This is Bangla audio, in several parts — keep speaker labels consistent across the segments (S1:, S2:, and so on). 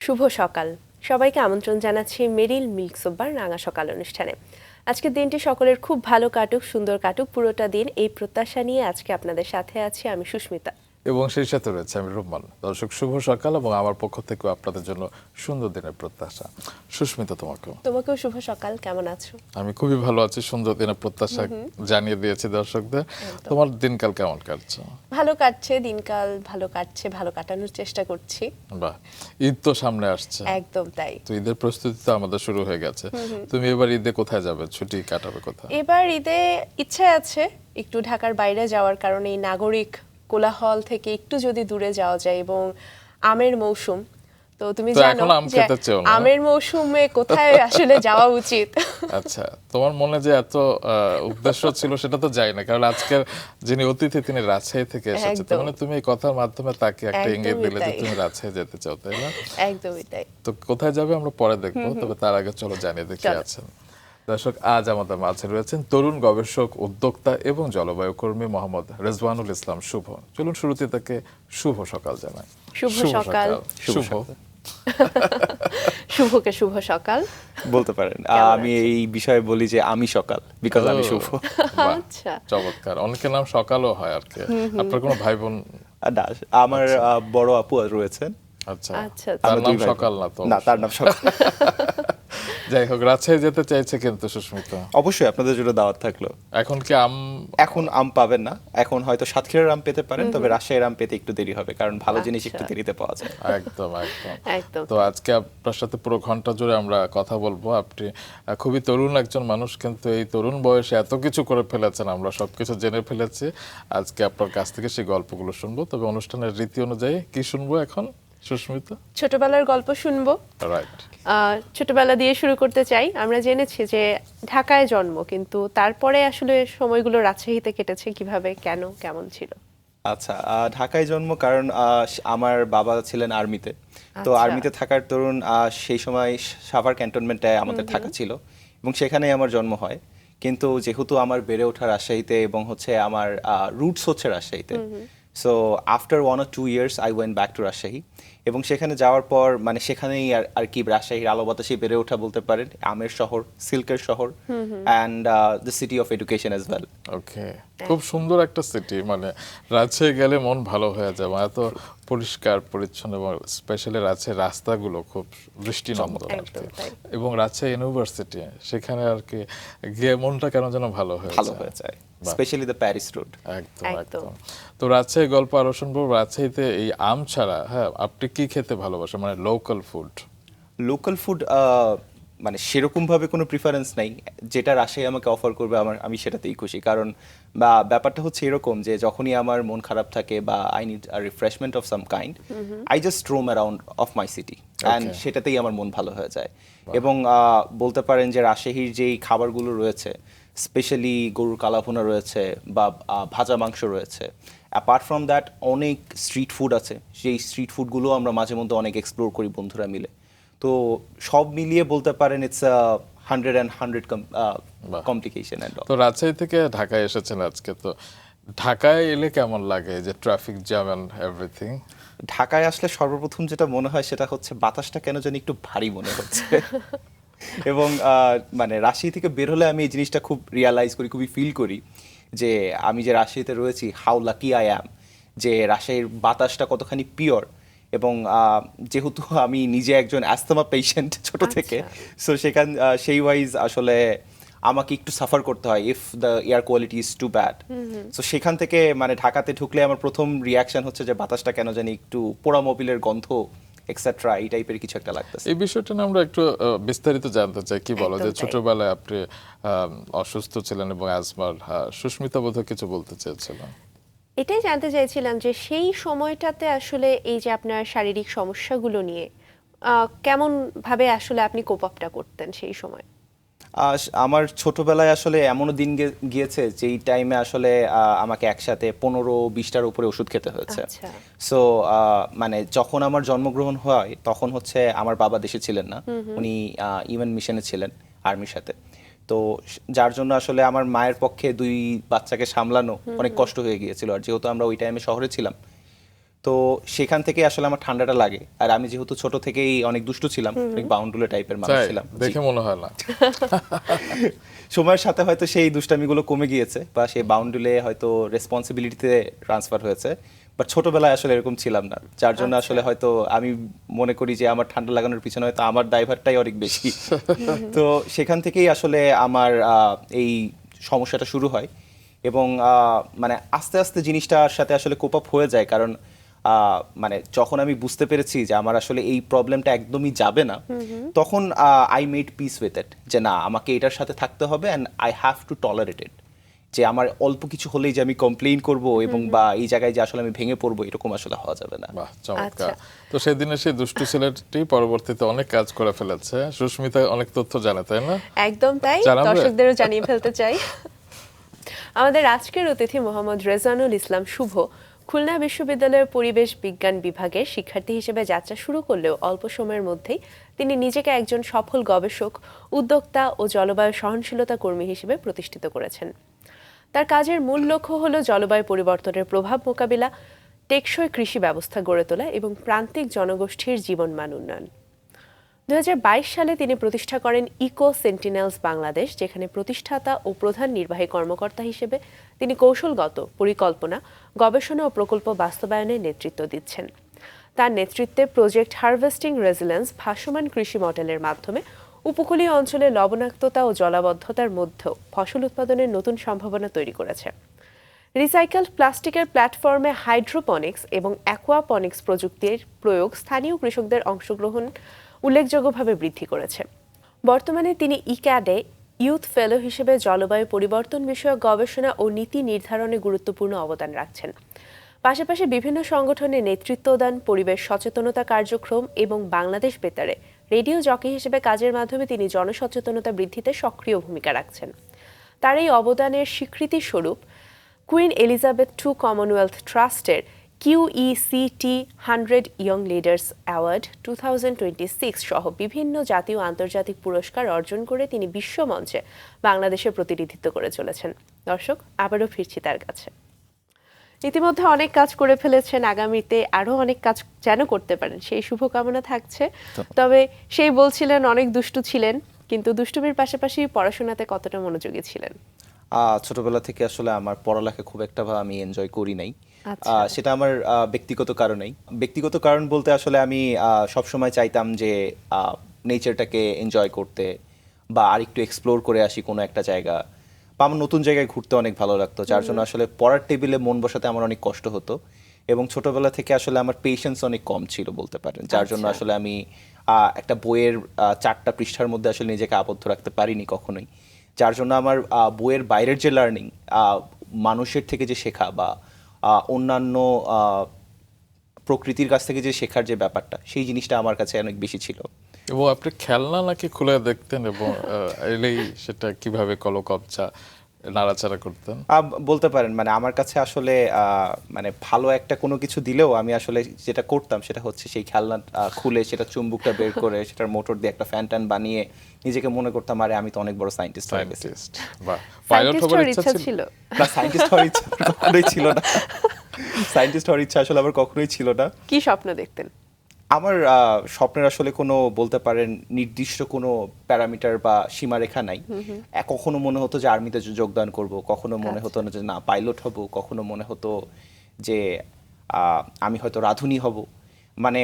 S1: শুভ সকাল। সবাইকে আমন্ত্রণ জানাচ্ছি মেরিল মিল্ক সোব্বার রাঙা সকাল অনুষ্ঠানে। আজকের দিনটি সকলের খুব ভালো কাটুক, সুন্দর কাটুক পুরোটা দিন, এই প্রত্যাশা নিয়ে আজকে আপনাদের সাথে আছি আমি সুস্মিতা
S2: এবং সেই সাথে রয়েছে আমি রুম্মান। দর্শক শুভ সকাল এবং আমার পক্ষ থেকে আপনাদের জন্য সুন্দর দিনের প্রত্যাশা। সুস্মিতা
S1: তোমাকেও শুভ সকাল। কেমন আছো?
S2: আমি খুবই ভালো আছি। সুন্দর দিনের প্রত্যাশা জানিয়ে দিয়েছি দর্শকদের। তোমার দিনকাল কেমন কাটছে?
S1: ভালো কাটছে দিনকাল, ভালো কাটছে, ভালো কাটানোর চেষ্টা করছি।
S2: বাহ, ঈদ তো সামনে আসছে।
S1: একদম তাই।
S2: তো ঈদের প্রস্তুতি তো আমাদের শুরু হয়ে গেছে। তুমি এবার ঈদে কোথায় যাবে? ছুটি কাটাবে কোথায়?
S1: এবার ঈদে ইচ্ছে আছে একটু ঢাকার বাইরে যাওয়ার কারণে এই নাগরিক কোলাহল থেকে একটু যদি দূরে যাওয়া যায়, এবং আমের মৌসুম তো তুমি
S2: তো
S1: জানো
S2: এখন আম
S1: যে
S2: খেতে চেও না?
S1: আমের মৌসুমে কোথায় আসলে যাওয়া উচিত।
S2: আচ্ছা, তোমার মনে যে এত উদ্দেশ্য ছিল সেটা তো যাই না, কারণ আজকের যিনি অতিথি তিনি রাজশাহী থেকে এসেছে। তার মানে তুমি এই কথার মাধ্যমে তাকে একটা ইঙ্গিত দিলে যে তুমি রাজশাহী যেতে চাও, তাই না?
S1: একদমই তাই।
S2: তো কোথায় যাবে আমরা পরে দেখবো, তবে তার আগে চলো জানিয়ে দেখে আছেন দর্শক। আজ আমাদের মাঝে রয়েছেন তরুণ গবেষক, উদ্যোক্তা এবং জলবায়ু কর্মী মোহাম্মদ রেজওয়ানুল ইসলাম শুভ। চলুন শুরুতে তাকে শুভ সকাল জানাই।
S1: শুভ সকাল।
S2: শুভ।
S1: শুভকে শুভ সকাল
S3: বলতে পারেন। আমি এই বিষয়ে বলি যে আমি সকাল, বিকজ আমি শুভ।
S2: বাহ,
S1: আচ্ছা,
S2: চমৎকার। অনেকের নাম সকালও হয় আর কি। আপনার কোনো ভাই বোন?
S3: না, আমার বড় আপু রয়েছেন।
S2: আচ্ছা,
S1: আচ্ছা,
S2: তার
S3: আমরা
S2: নাম
S3: দুই ভাই বোন।
S2: সকাল না তো?
S3: না, তার নাম সকাল।
S2: যাই হোক, রাজশাহী যেতে চাইছে কিন্তু সুস্মিতা।
S3: অবশ্যই আপনাদের জন্য দাওয়াত থাকলো।
S2: এখন কি আম?
S3: এখন আম পাবেন না, এখন হয়তো সাতক্ষীরার আম পেতে পারেন, তবে রাজশাহীর আম পেতে একটু দেরি হবে, কারণ ভালো জিনিস
S1: আচ্ছা।
S3: একটু দেরিতে পাওয়া যায়।
S2: একদম একদম
S1: একদম।
S2: তো আজকে আপনার সাথে পুরো ঘন্টা জুড়ে আমরা কথা বলবো। আপনি খুবই তরুণ একজন মানুষ, কিন্তু এই তরুণ বয়সে এত কিছু করে ফেলেছেন, আমরা সবকিছু জেনে ফেলেছি। আজকে আপনার কাছ থেকে সেই গল্পগুলো শুনবো। তবে অনুষ্ঠানের রীতি অনুযায়ী কি শুনবো এখন সুস্মিতা?
S1: ছোটবেলার গল্প শুনবো।
S2: রাইট।
S1: ছোটবেলা দিয়ে শুরু করতে চাই। আমরা জেনেছি যে ঢাকায় জন্ম, কিন্তু তারপরে আসলে সময়গুলো রাজশাহীতে কেটেছে কিভাবে, কেন, কেমন ছিল?
S3: আচ্ছা, ঢাকায় জন্ম, কারণ আমার বাবা ছিলেন আর্মিতে। তো
S1: আচ্ছা।
S3: আর্মিতে থাকার দরুন সেই সময় সাভার ক্যান্টনমেন্টে আমাদের থাকা ছিল, এবং সেখানেই আমার জন্ম হয়। কিন্তু যেহেতু আমার বেড়ে ওঠা রাজশাহীতে এবং হচ্ছে আমার রুটস হচ্ছে রাজশাহীতে, so after 1 or 2 years I went back to Rajshahi. এবং সেখানে যাওয়ার পর মানে সেখানেই আর কি রাজশাহীর আলো বাতাসে বেড়ে ওঠা বলতে পারেন। আমের শহর, সিল্কের শহর, and the city of education as well.
S2: Okay, খুব সুন্দর একটা সিটি। মানে রাজশাহী গেলে মন ভালো হয়ে যাবে, এত পরিষ্কার পরিচ্ছন্ন, এবং স্পেশালি রাজশাহীর রাস্তাগুলো খুব দৃষ্টিনন্দন আর কি।
S1: একদম তাই।
S2: এবং রাজশাহী ইউনিভার্সিটি, সেখানে আর কি গিয়ে মনটা কেন যেন ভালো হয়ে
S3: যায়, স্পেশালি দ্য প্যারিস রোড।
S2: একদম
S1: একদম।
S2: একদম। তো রাজশাহী গল্প আরো শুনবো। রাজশাহীতে এই আম ছাড়া হ্যাঁ আপনি কি খেতে ভালোবাসেন, মানে লোকাল ফুড?
S3: লোকাল ফুড মানে সেরকম ভাবে কোনো প্রিফারেন্স নাই। যেটা রাজশাহী আমাকে অফার করবে আমি সেটাতেই খুশি, কারণ ব্যাপারটা হচ্ছে এরকম যে যখনই আমার মন খারাপ থাকে বা I need a refreshment of some kind, I just roam around of my city, and সেটাতেই আমার মন ভালো হয়ে যায়। এবং বলতে পারেন যে রাজশাহীর যেই খাবারগুলো রয়েছে, স্পেশালি গরুর কালাভুনা রয়েছে বা ভাজা মাংস রয়েছে, অ্যাপার্ট ফ্রম দ্যাট অনেক স্ট্রিট ফুড আছে। সেই স্ট্রিট ফুডগুলো আমরা মাঝে মধ্যে অনেক এক্সপ্লোর করি বন্ধুরা মিলে। তো সব মিলিয়ে বলতে পারেন ইটস 100 কমপ্লিকেশন অ্যান্ড
S2: তো রাজশাহী থেকে ঢাকায় এসেছেন আজকে, তো ঢাকায় এলে কেমন লাগে, যে ট্রাফিক জ্যাম এন্ড এভরিথিং?
S3: ঢাকায় আসলে সর্বপ্রথম যেটা মনে হয় সেটা হচ্ছে বাতাসটা কেন জানি একটু ভারী মনে হচ্ছে। এবং মানে রাজশাহী থেকে বের হলে আমি এই জিনিসটা খুব রিয়ালাইজ করি, খুবই ফিল করি যে আমি যে রাজশাহীতে রয়েছি, হাউ লাকি আই অ্যাম, যে রাজশাহীর বাতাসটা কতখানি পিওর। এবং যেহেতু আমি নিজে একজন অ্যাস্থমা পেশেন্ট ছোট থেকে, সো সেই ওয়াইজ আসলে আমাকে একটু সাফার করতে হয় if the air quality is too bad. So সেখান থেকে মানে ঢাকাতে ঢুকলে আমার প্রথম রিয়াকশন হচ্ছে যে বাতাসটা কেন জানি একটু পোড়া মোবিলের গন্ধ এক্সেট্রা, এই টাইপের কিছু একটা লাগতেছে।
S2: এই বিষয়টা নিয়ে আমরা একটু বিস্তারিত জানতে চাই। কি বলো যে ছোটবেলায় আপনি অসুস্থ ছিলেন এবং অ্যাজমার, সুস্মিতা বোধহয় কিছু বলতে চেয়েছিলেন।
S1: এটাই জানতে চাইছিলাম যে সেই সময়টাতে আসলে এই যে আপনার শারীরিক সমস্যাগুলো নিয়ে কেমন ভাবে আসলে আপনি কোপ আপটা করতেন সেই সময়?
S3: আমার ছোটবেলায় আসলে এমনও দিন গিয়েছে যেই টাইমে আসলে আমাকে একসাথে 15-20টার উপরে ওষুধ খেতে হয়েছে। সো মানে যখন আমার জন্মগ্রহণ হয় তখন হচ্ছে আমার বাবা দেশে ছিলেন না, উনি ইউএন মিশনে ছিলেন আর্মির সাথে। তো যার জন্য আসলে আমার মায়ের পক্ষে 2 বাচ্চাকে সামলানো অনেক কষ্ট হয়ে গিয়েছিল। আর যেহেতু আমরা ওই টাইমে শহরে ছিলাম, তো সেখান থেকে আসলে আমার ঠান্ডাটা লাগে। আর আমি যেহেতু ছোট থেকেই অনেক দুষ্টু ছিলাম, অনেক বাউন্ডুলে টাইপের মানুষ
S2: তাই
S3: ছিলাম।
S2: দেখে মনে হয় না।
S3: সময়ের সাথে হয়তো সেই দুষ্টামিগুলো কমে গিয়েছে বা সেই বাউন্ডুলে হয়তো রেসপন্সিবিলিটিতে ট্রান্সফার হয়েছে, বাট ছোটবেলায় আসলে এরকম ছিলাম না, যার জন্য আসলে হয়তো আমি মনে করি যে আমার ঠান্ডা লাগানোর পিছনে হয়তো আমার ড্রাইভারটাই অনেক বেশি। তো সেখান থেকেই আসলে আমার এই সমস্যাটা শুরু হয় এবং মানে আস্তে আস্তে জিনিসটার সাথে আসলে কোপ আপ হয়ে যায়, কারণ মানে যখন আমি বুঝতে পেরেছি যে আমার আসলে এই প্রবলেমটা একদমই যাবে না, তখন I made peace with it, যে না আমাকে এটার সাথে থাকতে হবে and I have to tolerate it, যে আমার অল্প কিছু হলেই যে আমি কমপ্লেইন করব এবং বা এই জায়গায় যে আসলে আমি ভেঙে পড়বো, এরকম আসলে হওয়া যাবে না।
S2: বাহ, চমৎকার।
S1: আচ্ছা।
S2: তো সেদিনে সেই দুষ্টু ছেলেটি পরবর্তীতে অনেক কাজ করে ফেলেছে। সুস্মিতা অনেক তথ্য জানে, তাই না?
S1: একদম তাই,
S2: জানাবে?
S1: দর্শকদেরও জানিয়ে ফেলতে চাই। আমাদের আজকের অতিথি মোহাম্মদ রেজওয়ানুল ইসলাম শুভ খুলনা বিশ্ববিদ্যালয়ের পরিবেশ বিজ্ঞান বিভাগের শিক্ষার্থী হিসেবে যাত্রা শুরু করলেও অল্প সময়ের মধ্যেই তিনি নিজেকে একজন সফল গবেষক, উদ্যোক্তা ও জলবায়ু সহনশীলতা কর্মী হিসেবে প্রতিষ্ঠিত করেছেন। তার কাজের মূল লক্ষ্য হল জলবায়ু পরিবর্তনের প্রভাব মোকাবিলা, টেকসই কৃষি ব্যবস্থা গড়ে তোলা এবং প্রান্তিক জনগোষ্ঠীর জীবনমান উন্নয়ন। 2022 সালে তিনি প্রতিষ্ঠা করেন ইকো সেন্টিনেলস বাংলাদেশ, যেখানে প্রতিষ্ঠাতা ও প্রধান নির্বাহী কর্মকর্তা হিসেবে তিনি কৌশলগত পরিকল্পনা, গবেষণা ও প্রকল্প বাস্তবায়নে নেতৃত্ব দিচ্ছেন। তার নেতৃত্বে প্রজেক্ট হারভেস্টিং রেজিলেন্স ভাসমান কৃষি মডেলের মাধ্যমে উপকূলীয় অঞ্চলে লবণাক্ততা ও জলাবদ্ধতার মধ্যেও ফসল উৎপাদনের নতুন সম্ভাবনা তৈরি করেছে। রিসাইকেলড প্লাস্টিকের প্ল্যাটফর্মে হাইড্রোপনিক্স এবং অ্যাকোয়াপনিক্স প্রযুক্তির প্রয়োগ স্থানীয় কৃষকদের অংশগ্রহণ উল্লেখযোগ্যভাবে বৃদ্ধি করেছে। বর্তমানে তিনি ইক্যাডে ইউথ ফেলো হিসেবে জলবায়ু পরিবর্তন বিষয়ক গবেষণা ও নীতি নির্ধারণে গুরুত্বপূর্ণ অবদান রাখছেন। পাশাপাশি বিভিন্ন সংগঠনে নেতৃত্বদান, পরিবেশ সচেতনতা কার্যক্রম এবং বাংলাদেশ বেতারে রেডিও জকি হিসেবে কাজের মাধ্যমে তিনি জনসচেতনতা বৃদ্ধিতে সক্রিয় ভূমিকা রাখছেন। তার এই অবদানের স্বীকৃতি স্বরূপ কুইন এলিজাবেথ II কমনওয়েলথ ট্রাস্টের QECT 100 ইয়ং লিডার্স অ্যাওয়ার্ড 2026 সহ বিভিন্ন জাতীয় আন্তর্জাতিক পুরস্কার অর্জন করে তিনি বিশ্বমঞ্চে বাংলাদেশের প্রতিনিধিত্ব করে চলেছেন। দর্শক, আবারও ফিরছি তার কাছে। ইতিমধ্যে অনেক কাজ করে ফেলেছেন, আগামীতে আরো অনেক কাজ যেন করতে পারেন সেই শুভকামনা থাকছে। তবে সেই বলছিলেন অনেক দুষ্টু ছিলেন, কিন্তু দুষ্টুমির পাশাপাশি পড়াশোনাতে কতটা মনোযোগী ছিলেন?
S3: ছোটবেলা থেকে আসলে আমার পড়ালেখা খুব একটা আমি এনজয় করি নাই।
S1: আচ্ছা।
S3: সেটা আমার ব্যক্তিগত কারণেই। ব্যক্তিগত কারণ বলতে আসলে আমি সবসময় চাইতাম যে নেচারটাকে এনজয় করতে বা আরেকটু এক্সপ্লোর করে আসি কোনো একটা জায়গা, বা আমার নতুন জায়গায় ঘুরতে অনেক ভালো লাগতো, যার জন্য আসলে পড়ার টেবিলে মন বসাতে আমার অনেক কষ্ট হতো। এবং ছোটবেলা থেকে আসলে আমার পেশেন্স অনেক কম ছিল বলতে পারেন, যার জন্য
S1: আচ্ছা।
S3: আসলে আমি একটা বইয়ের 4টা পৃষ্ঠার মধ্যে আসলে নিজেকে আবদ্ধ রাখতে পারিনি কখনোই। যার জন্য আমার বইয়ের বাইরের যে লার্নিং, মানুষের থেকে যে শেখা বা অন্যান্য প্রকৃতির কাছ থেকে যে শেখার যে ব্যাপারটা, সেই জিনিসটা আমার কাছে অনেক বেশি ছিল।
S2: এবং আপনি খেলনা নাকি খুলে দেখতেন এবং এলেই সেটা কিভাবে কলকবজা নাড়াচাড়া করতেন?
S3: বলতে পারেন মানে আমার কাছে আসলে মানে ভালো একটা কোনো কিছু দিলেও আমি আসলে যেটা করতাম সেটা হচ্ছে সেই খেলনা খুলে সেটা চুম্বুকটা বের করে সেটার মোটর দিয়ে একটা ফ্যান ট্যান বানিয়ে নিজেকে মনে করতাম আরে আমি তো অনেক বড় সায়েন্টিস্ট হয়ে গেছি।
S2: সায়েন্টিস্ট বা পাইলট হবার ইচ্ছা ছিল?
S3: না, সায়েন্টিস্ট হওয়ার ইচ্ছা কখনোই ছিল না। সায়েন্টিস্ট হওয়ার ইচ্ছা আসলে আমার কখনোই ছিল না।
S1: কি স্বপ্ন দেখতেন?
S3: আমার স্বপ্নের আসলে কোনো বলতে পারেন নির্দিষ্ট কোনো প্যারামিটার বা সীমারেখা নাই। কখনো মনে হতো যে আর্মিতে যোগদান করব, কখনো মনে হতো না যে না পাইলট হব, কখনো মনে হতো যে আমি হয়তো রাঁধুনি হব। মানে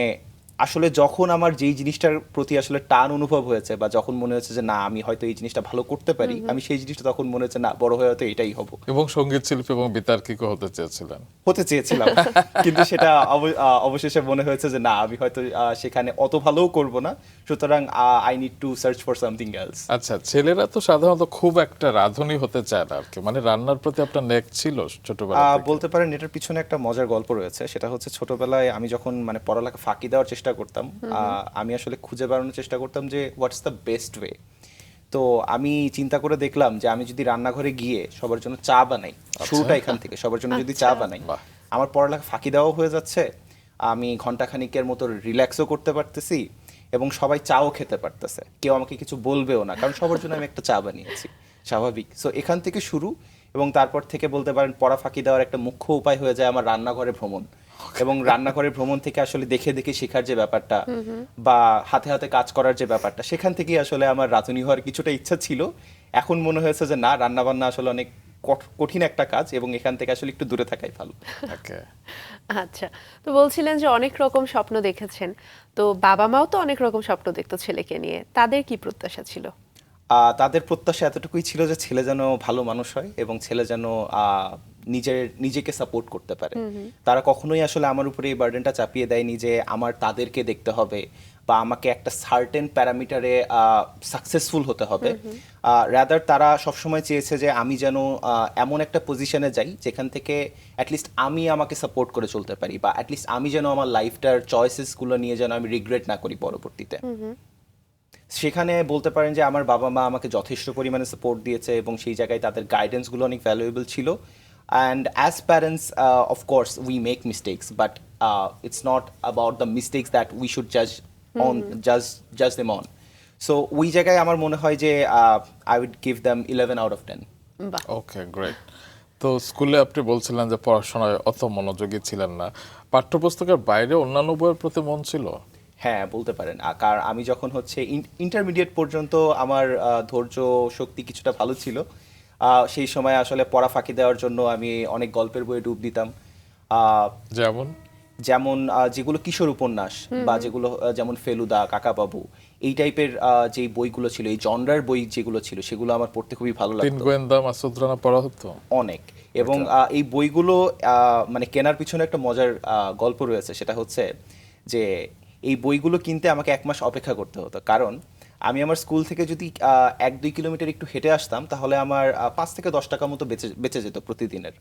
S3: আসলে যখন আমার যেই জিনিসটার প্রতি আসলে টান অনুভব হয়েছে বা যখন মনে হচ্ছে যে না আমি হয়তো এই জিনিসটা ভালো করতে পারি, আমি সেই জিনিসটা তখন মনে হচ্ছে না বড় হয়ে হয়তো এটাই হব।
S2: এবং সঙ্গীত শিল্পী এবং বিতার্কিকও হতে চেয়েছিলেন?
S3: হতে চেয়েছিলাম, কিন্তু সেটা অবশেষে মনে হয়েছে যে না আমি হয়তো সেখানে অত ভালোও করব না, সুতরাং I need to search for something else.
S2: আচ্ছা, ছেলেরা তো সাধারণত খুব একটা রাঁধুনি হতে চায় না আর কি, মানে রান্নার প্রতি আপনার নেক ছিল ছোটবেলা থেকে?
S3: বলতে পারেন এটার পিছনে একটা মজার গল্প রয়েছে। সেটা হচ্ছে ছোটবেলায় আমি যখন মানে পড়ালেখা ফাঁকি দেওয়ার চেষ্টা করতাম, আমি আসলে খুঁজে বেড়ানোর চেষ্টা করতাম যে হোয়াটস দ্য বেস্ট ওয়ে। তো আমি চিন্তা করে দেখলাম যে আমি যদি রান্নাঘরে গিয়ে সবার জন্য চা বানাই, শুরুটা এখান থেকে, সবার জন্য যদি চা বানাই,
S2: বাহ।
S3: আমার পড়ালেখা ফাঁকি দেওয়াও হয়ে যাচ্ছে, আমি ঘন্টাখানিকের মতো রিল্যাক্সও করতে পারতেছি এবং সবাই চাও খেতে পারতেছে, কেউ আমাকে কিছু বলবেও না, কারণ সবার জন্য আমি একটা চা বানিয়েছি। স্বাভাবিক। সো এখান থেকে শুরু, এবং তারপর থেকে বলতে পারেন পড়া ফাঁকি দেওয়ার একটা মুখ্য উপায় হয়ে যায় আমার রান্নাঘরে ভ্রমণ। এবং রান্নাঘরের ভ্রমণ থেকে আসলে দেখে দেখে শেখার যে ব্যাপারটা বা হাতে হাতে কাজ করার যে ব্যাপারটা, সেখান থেকেই আসলে আমার রাঁধুনি হওয়ার কিছুটা ইচ্ছা ছিল। এখন মনে হয়েছে যে না, রান্না বান্না আসলে অনেক কঠিন একটা কাজ এবং এখান থেকে আসলে একটু দূরে থাকাই ভালো।
S2: ওকে।
S1: আচ্ছা, তো বলছিলেন যে অনেক রকম স্বপ্ন দেখেছেন, তো বাবা মাও তো অনেক রকম স্বপ্ন দেখতো ছেলেকে নিয়ে, তাদের কি প্রত্যাশা ছিল?
S3: তাদের প্রত্যাশা এতটুকুই ছিল যে ছেলে যেন ভালো মানুষ হয় এবং ছেলে যেন নিজেকে সাপোর্ট করতে পারে। তারা কখনোই আসলে আমার উপরে এই বার্ডেনটা চাপিয়ে দেয়নি যে আমার তাদেরকে দেখতে হবে বা আমাকে একটা সার্টেন প্যারামিটারে সাকসেসফুল হতে হবে। রাদার তারা সবসময় চেয়েছে যে আমি যেন এমন একটা পজিশনে যাই যেখান থেকে অ্যাটলিস্ট আমি আমাকে সাপোর্ট করে চলতে পারি, বা অ্যাটলিস্ট আমি যেন আমার লাইফটার চয়েসেসগুলো নিয়ে যেন আমি রিগ্রেট না করি পরবর্তীতে। সেখানে বলতে পারেন যে আমার বাবা মা আমাকে যথেষ্ট পরিমাণে সাপোর্ট দিয়েছে এবং সেই জায়গায় তাদের গাইডেন্সগুলো অনেক ভ্যালুয়েবল ছিল। And as parents of course we make mistakes, but it's not about the mistakes that we should জাজ দেম অন। সো ওই জায়গায় আমার মনে হয় যে I weed give them 11 out of 10।
S1: বাহ,
S2: ওকে, গ্রেট। তো স্কুলে আপনি বলছিলেন যে পড়াশোনায় অত মনোযোগী ছিলেন না, পাঠ্যপুস্তকের বাইরে অন্যান্য বইয়ের প্রতি মন ছিল?
S3: হ্যাঁ, বলতে পারেন। কারণ আমি যখন হচ্ছে ইন্টারমিডিয়েট পর্যন্ত আমার ধৈর্য শক্তি কিছুটা ভালো ছিল। সেই সময় আসলে পড়া ফাঁকি দেওয়ার জন্য আমি অনেক গল্পের বইয়ে ডুব দিতাম। আহ,
S2: যেমন?
S3: যেমন যেগুলো কিশোর উপন্যাস বা যেগুলো যেমন ফেলুদা, কাকাবাবু, এই টাইপের যে বইগুলো ছিল, এই জনরার বই যেগুলো ছিল, সেগুলো আমার পড়তে খুবই ভালো
S2: তিন
S3: লাগতো
S2: গোয়েন্দা, মাসুদ রানা পড়া হতো
S3: অনেক। এবং এই বইগুলো মানে কেনার পিছনে একটা মজার গল্প রয়েছে। সেটা হচ্ছে যে এই বইগুলো কিনতে আমাকে 1 মাস অপেক্ষা করতে হতো, কারণ আমি আমার স্কুল থেকে যদি 1-2 কিলোমিটার একটু হেঁটে আসতাম তাহলে আমার 5 থেকে 10 টাকা মতো বেঁচে যেত প্রতিদিনের।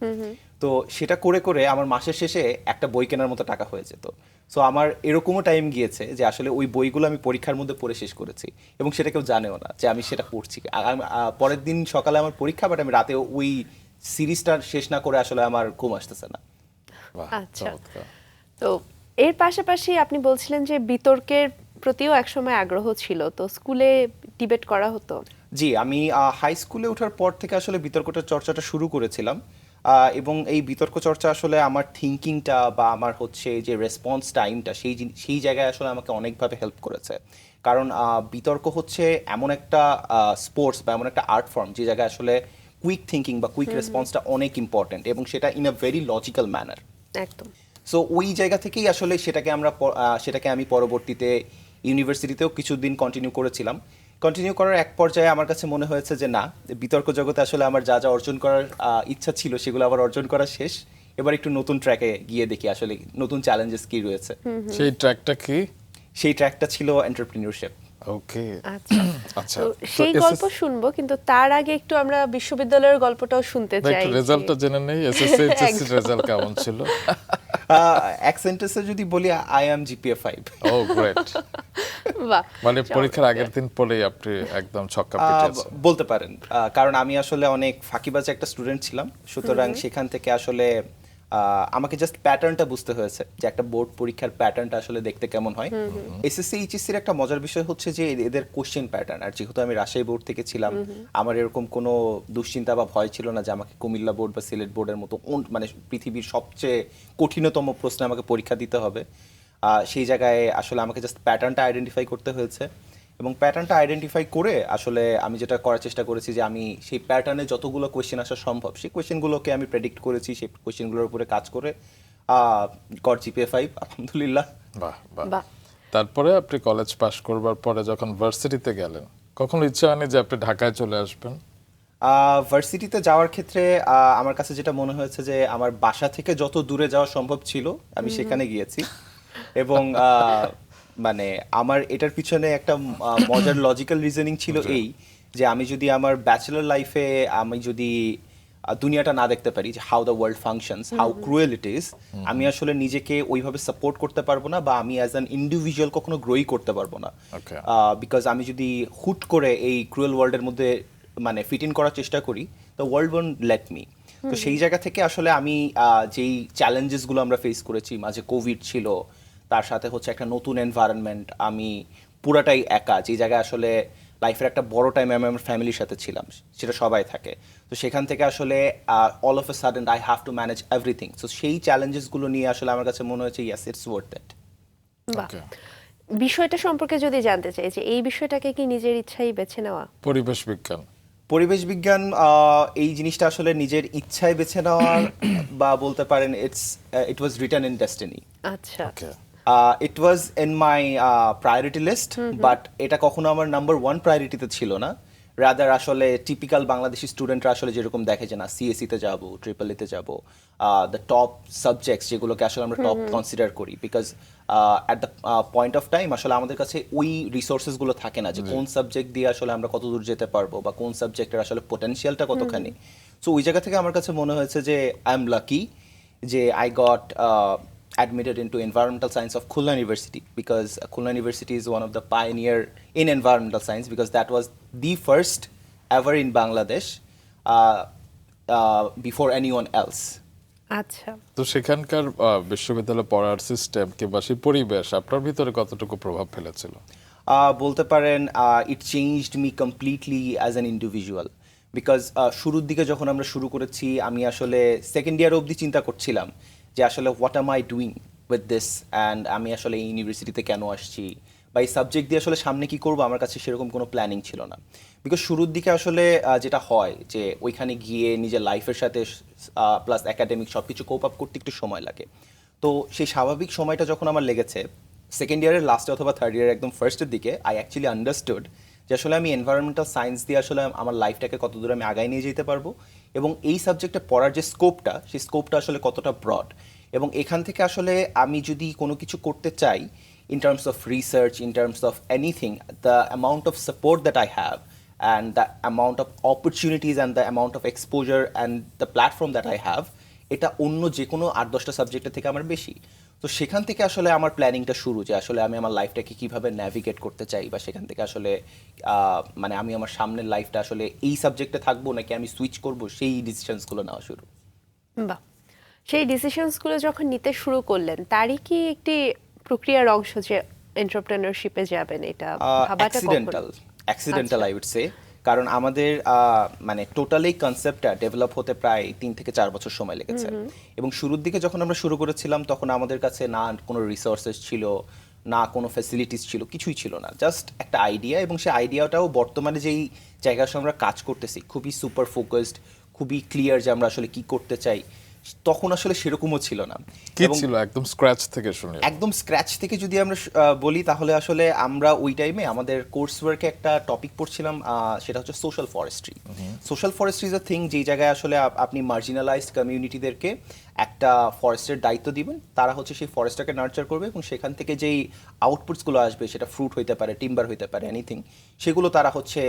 S3: তো সেটা করে করে আমার মাসের শেষে একটা বই কেনার মতো টাকা হয়ে যেত। সো আমার এরকমও টাইম গিয়েছে যে আসলে ওই বইগুলো আমি পরীক্ষার মধ্যে পড়ে শেষ করেছি এবং সেটা কেউ জানেও না যে আমি সেটা পড়ছি। পরের দিন সকালে আমার পরীক্ষা, বাট আমি রাতে ওই সিরিজটা শেষ না করে আসলে আমার ঘুম আসতেছে না।
S2: বাহ,
S1: আচ্ছা।
S2: চমৎকার।
S1: তো এর পাশাপাশি আপনি বলছিলেন যে বিতর্কের প্রতিও একসময় আগ্রহ ছিল, তো স্কুলে ডিবেট করা হতো?
S3: জি, আমি হাই স্কুলে ওঠার পর থেকে আসলে বিতর্কটা চর্চাটা শুরু করেছিলাম। এবং এই বিতর্ক চর্চা আসলে আমার থিঙ্কিংটা বা আমার হচ্ছে যে রেসপন্স টাইমটা, সেই জায়গায় আসলে আমাকে অনেকভাবে হেল্প করেছে। কারণ বিতর্ক হচ্ছে এমন একটা স্পোর্টস বা এমন একটা আর্ট ফর্ম যে জায়গায় আসলে কুইক থিঙ্কিং বা কুইক রেসপন্সটা অনেক ইম্পর্ট্যান্ট এবং সেটা in a very logical manner.
S1: একদম।
S3: সো ওই জায়গা থেকেই আসলে সেটাকে আমি পরবর্তীতে ইউনিভার্সিটিতেও কিছুদিন কন্টিনিউ করেছিলাম। কন্টিনিউ করার এক পর্যায়ে আমার কাছে মনে হয়েছে যে না, বিতর্ক জগতে আসলে আমার যা যা অর্জন করার ইচ্ছা ছিল সেগুলো আবার অর্জন করা শেষ। এবার একটু নতুন ট্র্যাকে গিয়ে দেখি আসলে নতুন চ্যালেঞ্জেস কি রয়েছে।
S2: সেই ট্র্যাকটা কি?
S3: সেই ট্র্যাকটা ছিল এন্টারপ্রেনিউরশিপ।
S2: ওকে।
S1: আচ্ছা,
S2: আচ্ছা,
S1: তো
S2: তো
S1: সেই
S2: SS
S1: গল্প শুনবো, কিন্তু তার আগে একটু আমরা বিশ্ববিদ্যালয়ের গল্পটাও শুনতে
S2: না,
S1: চাই।
S2: একটু রেজাল্টটা জেনে নেই। এসএসসি এইচএসসি
S1: একদম।
S2: রেজাল্ট কেমন ছিল?
S3: এক সেন্টেন্সে যদি বলি, I am GPA 5।
S2: Oh great.
S1: বাহ,
S2: মানে পরীক্ষার
S1: চমৎকার।
S2: আগের দিন পরেই আপনি একদম ছক্কা পিটিয়েছেন।
S3: বলতে পারেন। কারণ আমি আসলে অনেক ফাঁকিবাজ একটা স্টুডেন্ট ছিলাম, সুতরাং সেখান থেকে আসলে আমাকে জাস্ট প্যাটার্নটা বুঝতে হয়েছে যে একটা বোর্ড পরীক্ষার প্যাটার্নটা আসলে দেখতে কেমন হয়। এসএসসি এইচএসসির একটা মজার বিষয় হচ্ছে যে এদের কোশ্চেন প্যাটার্ন, আর যেহেতু আমি রাজশাহী বোর্ড থেকে ছিলাম, আমার এরকম কোনো দুশ্চিন্তা বা ভয় ছিল না যে আমাকে কুমিল্লা বোর্ড বা সিলেট বোর্ডের মতো মানে পৃথিবীর সবচেয়ে কঠিনতম প্রশ্নে আমাকে পরীক্ষা দিতে হবে। সেই জায়গায় আসলে আমাকে জাস্ট প্যাটার্নটা আইডেন্টিফাই করতে হয়েছে এবং প্যাটার্নটা আইডেন্টিফাই করে আসলে আমি যেটা করার চেষ্টা করেছি যে আমি সেই প্যাটার্নে যতগুলো কোয়েশ্চেন আসা সম্ভব সেই কোয়েশ্চেনগুলোকে আমি প্রেডিক্ট করেছি, সেই কোয়েশ্চেনগুলোর উপরে কাজ করে গড় জিপিএ 5 আলহামদুলিল্লাহ।
S2: বাহ বাহ।
S1: বাহ।
S2: তারপরে আপনি কলেজ পাশ করবার পরে যখন ভার্সিটিতে গেলেন, কখনো ইচ্ছা হয়নি যে আপনি ঢাকায় চলে আসবেন?
S3: ভার্সিটিতে যাওয়ার ক্ষেত্রে আমার কাছে যেটা মনে হয়েছে যে আমার বাসা থেকে যত দূরে যাওয়া সম্ভব ছিল আমি সেখানে গিয়েছি এবং মানে আমার এটার পিছনে একটা মজার লজিক্যাল রিজনিং ছিল এই যে আমি যদি আমার ব্যাচেলর লাইফে আমি যদি দুনিয়াটা না দেখতে পারি যে how the world functions, how cruel it is, আমি আসলে নিজেকে ওইভাবে সাপোর্ট করতে পারবো না বা আমি অ্যাজ অ্যান ইন্ডিভিজুয়াল কখনো গ্রোই করতে পারবো না।
S2: Okay.
S3: বিকজ আমি যদি হুট করে এই ক্রুয়েল ওয়ার্ল্ডের মধ্যে মানে ফিট ইন করার চেষ্টা করি, the world won't let me. তো সেই জায়গা থেকে আসলে আমি যেই চ্যালেঞ্জেসগুলো আমরা ফেস করেছি, মাঝে কোভিড ছিল, তার সাথে হচ্ছে একটা নতুন এনভায়রনমেন্ট, আমি পুরাটাই একা, যে জায়গায় আসলে লাইফের একটা বড় টাইম আমি আমার ফ্যামিলির সাথে ছিলাম, সেটা সবাই থাকে। তো সেখান থেকে আসলে all of a sudden I have to manage everything. So সেই চ্যালেঞ্জেসগুলো নিয়ে আসলে আমার কাছে মনে হয়েছে ইয়েস ইটস ওয়ার্থ ইট।
S1: বাহ,
S2: Okay.
S1: বিষয়টা সম্পর্কে যদি জানতে চাই যে এই বিষয়টাকে কি নিজের ইচ্ছাই বেছে নেওয়া?
S2: পরিবেশ বিজ্ঞান।
S3: পরিবেশ বিজ্ঞান এই জিনিসটা আসলে নিজের ইচ্ছায় বেছে নেওয়ার বা বলতে পারেন it was written in destiny.
S1: আচ্ছা,
S2: okay.
S3: It was in my priority list, but এটা কখনো আমার নাম্বার ওয়ান প্রায়োরিটিতে ছিল না। রাদার আসলে টিপিক্যাল বাংলাদেশি স্টুডেন্টরা আসলে যেরকম দেখে যে না সিএসসিতে যাব, ট্রিপল ইতে যাব, দ্য টপ সাবজেক্টস যেগুলোকে আসলে আমরা টপ কনসিডার করি, because at the point of time আসলে আমাদের কাছে ওই রিসোর্সেসগুলো থাকে না যে কোন সাবজেক্ট দিয়ে আসলে আমরা কত দূর যেতে পারবো বা কোন সাবজেক্টের আসলে পোটেনশিয়ালটা কতখানি। সো ওই জায়গা থেকে আমার কাছে মনে হয়েছে যে আই এম লাকি যে I got admitted into environmental science of Khulna University, because Khulna University is one of the pioneer in environmental science, because that was the first ever in Bangladesh before anyone else.
S1: আচ্ছা।
S2: তো সেখানকার বিশ্ববিদ্যালয়ে পড়ার সিস্টেম কিংবা সেই পরিবেশ আপনার ভিতরে কতটুকু প্রভাব ফেলেছিল?
S3: বলতে পারেন it changed me completely as an individual, because শুরুর দিকে যখন আমরা শুরু করেছি আমি আসলে সেকেন্ড ইয়ার অবধি চিন্তা করছিলাম যে আসলে what M I doing with this, and আমি আসলে এই ইউনিভার্সিটিতে কেন আসছি বা এই সাবজেক্ট দিয়ে আসলে সামনে কি করবো, আমার কাছে সেরকম কোনো প্ল্যানিং ছিল না। বিকজ শুরুর দিকে আসলে যেটা হয় যে ওইখানে গিয়ে নিজের লাইফের সাথে প্লাস একাডেমিক সব কিছু কোপ আপ করতে একটু সময় লাগে। তো সেই স্বাভাবিক সময়টা যখন আমার লেগেছে সেকেন্ড ইয়ারের লাস্টে অথবা থার্ড ইয়ারের একদম ফার্স্টের দিকে, আই অ্যাকচুয়ালি আন্ডারস্টুড যে আসলে আমি এনভায়রনমেন্টাল সায়েন্স দিয়ে আসলে আমার লাইফটাকে কত দূর আমি আগায় নিয়ে যেতে পারবো, এবং এই সাবজেক্টে পড়ার যে স্কোপটা সেই স্কোপটা আসলে কতটা ব্রড, এবং এখান থেকে আসলে আমি যদি কোনো কিছু করতে চাই in terms of research, in terms of anything, the amount of support that I have and the amount of opportunities and the amount of exposure and the platform that I have, এটা অন্য যে কোনো 8-10টা সাবজেক্টের থেকে আমার বেশি। তো সেখান থেকে আসলে আমার প্ল্যানিংটা শুরু, যে আসলে আমি আমার লাইফটাকে কিভাবে ন্যাভিগেট করতে চাই, বা সেখান থেকে আসলে মানে আমি আমার সামনের লাইফটা আসলে এই সাবজেক্টে থাকবো নাকি আমি সুইচ করব, সেই ডিসিশনসগুলো নেওয়া শুরু।
S1: বাহ, সেই ডিসিশনসগুলো যখন নিতে শুরু করলেন তারই কি একটি প্রক্রিয়ার অংশ যে এন্টারপ্রেনারশিপে যাবেন, এটা ভাবাটা
S3: অ্যাক্সিডেন্টাল
S1: আচ্ছা।
S3: আই উড সে, কারণ আমাদের মানে টোটালি কনসেপ্টটা ডেভেলপ হতে প্রায় 3 থেকে 4 বছর সময় লেগেছে। এবং শুরুর দিকে যখন আমরা শুরু করেছিলাম তখন আমাদের কাছে না কোনো রিসোর্সেস ছিল, না কোনো ফ্যাসিলিটিস ছিল, কিছুই ছিল না, জাস্ট একটা আইডিয়া। এবং সেই আইডিয়াটাও বর্তমানে যেই জায়গায় আসলে আমরা কাজ করতেছি খুবই সুপার ফোকাসড, খুবই ক্লিয়ার যে আমরা আসলে কি করতে চাই, তখন আসলে সেরকমও ছিল না।
S2: কি ছিল একদম স্ক্র্যাচ থেকে শুনি?
S3: একদম স্ক্র্যাচ থেকে যদি আমরা বলি তাহলে আসলে আমরা ওই টাইমে আমাদের কোর্স ওয়ার্কে একটা টপিক পড়ছিলাম, সেটা হচ্ছে social forestry. Social forestry is a thing যেই জায়গায় আসলে আপনি মার্জিনালাইজড কমিউনিটিদেরকে একটা ফরেস্টের দায়িত্ব দিবেন, তারা হচ্ছে সেই ফরেস্টটাকে নার্চার করবে, এবং সেখান থেকে যেই আউটপুটসগুলো আসবে সেটা ফ্রুট হইতে পারে, টিম্বার হইতে পারে, এনিথিং, সেগুলো তারা হচ্ছে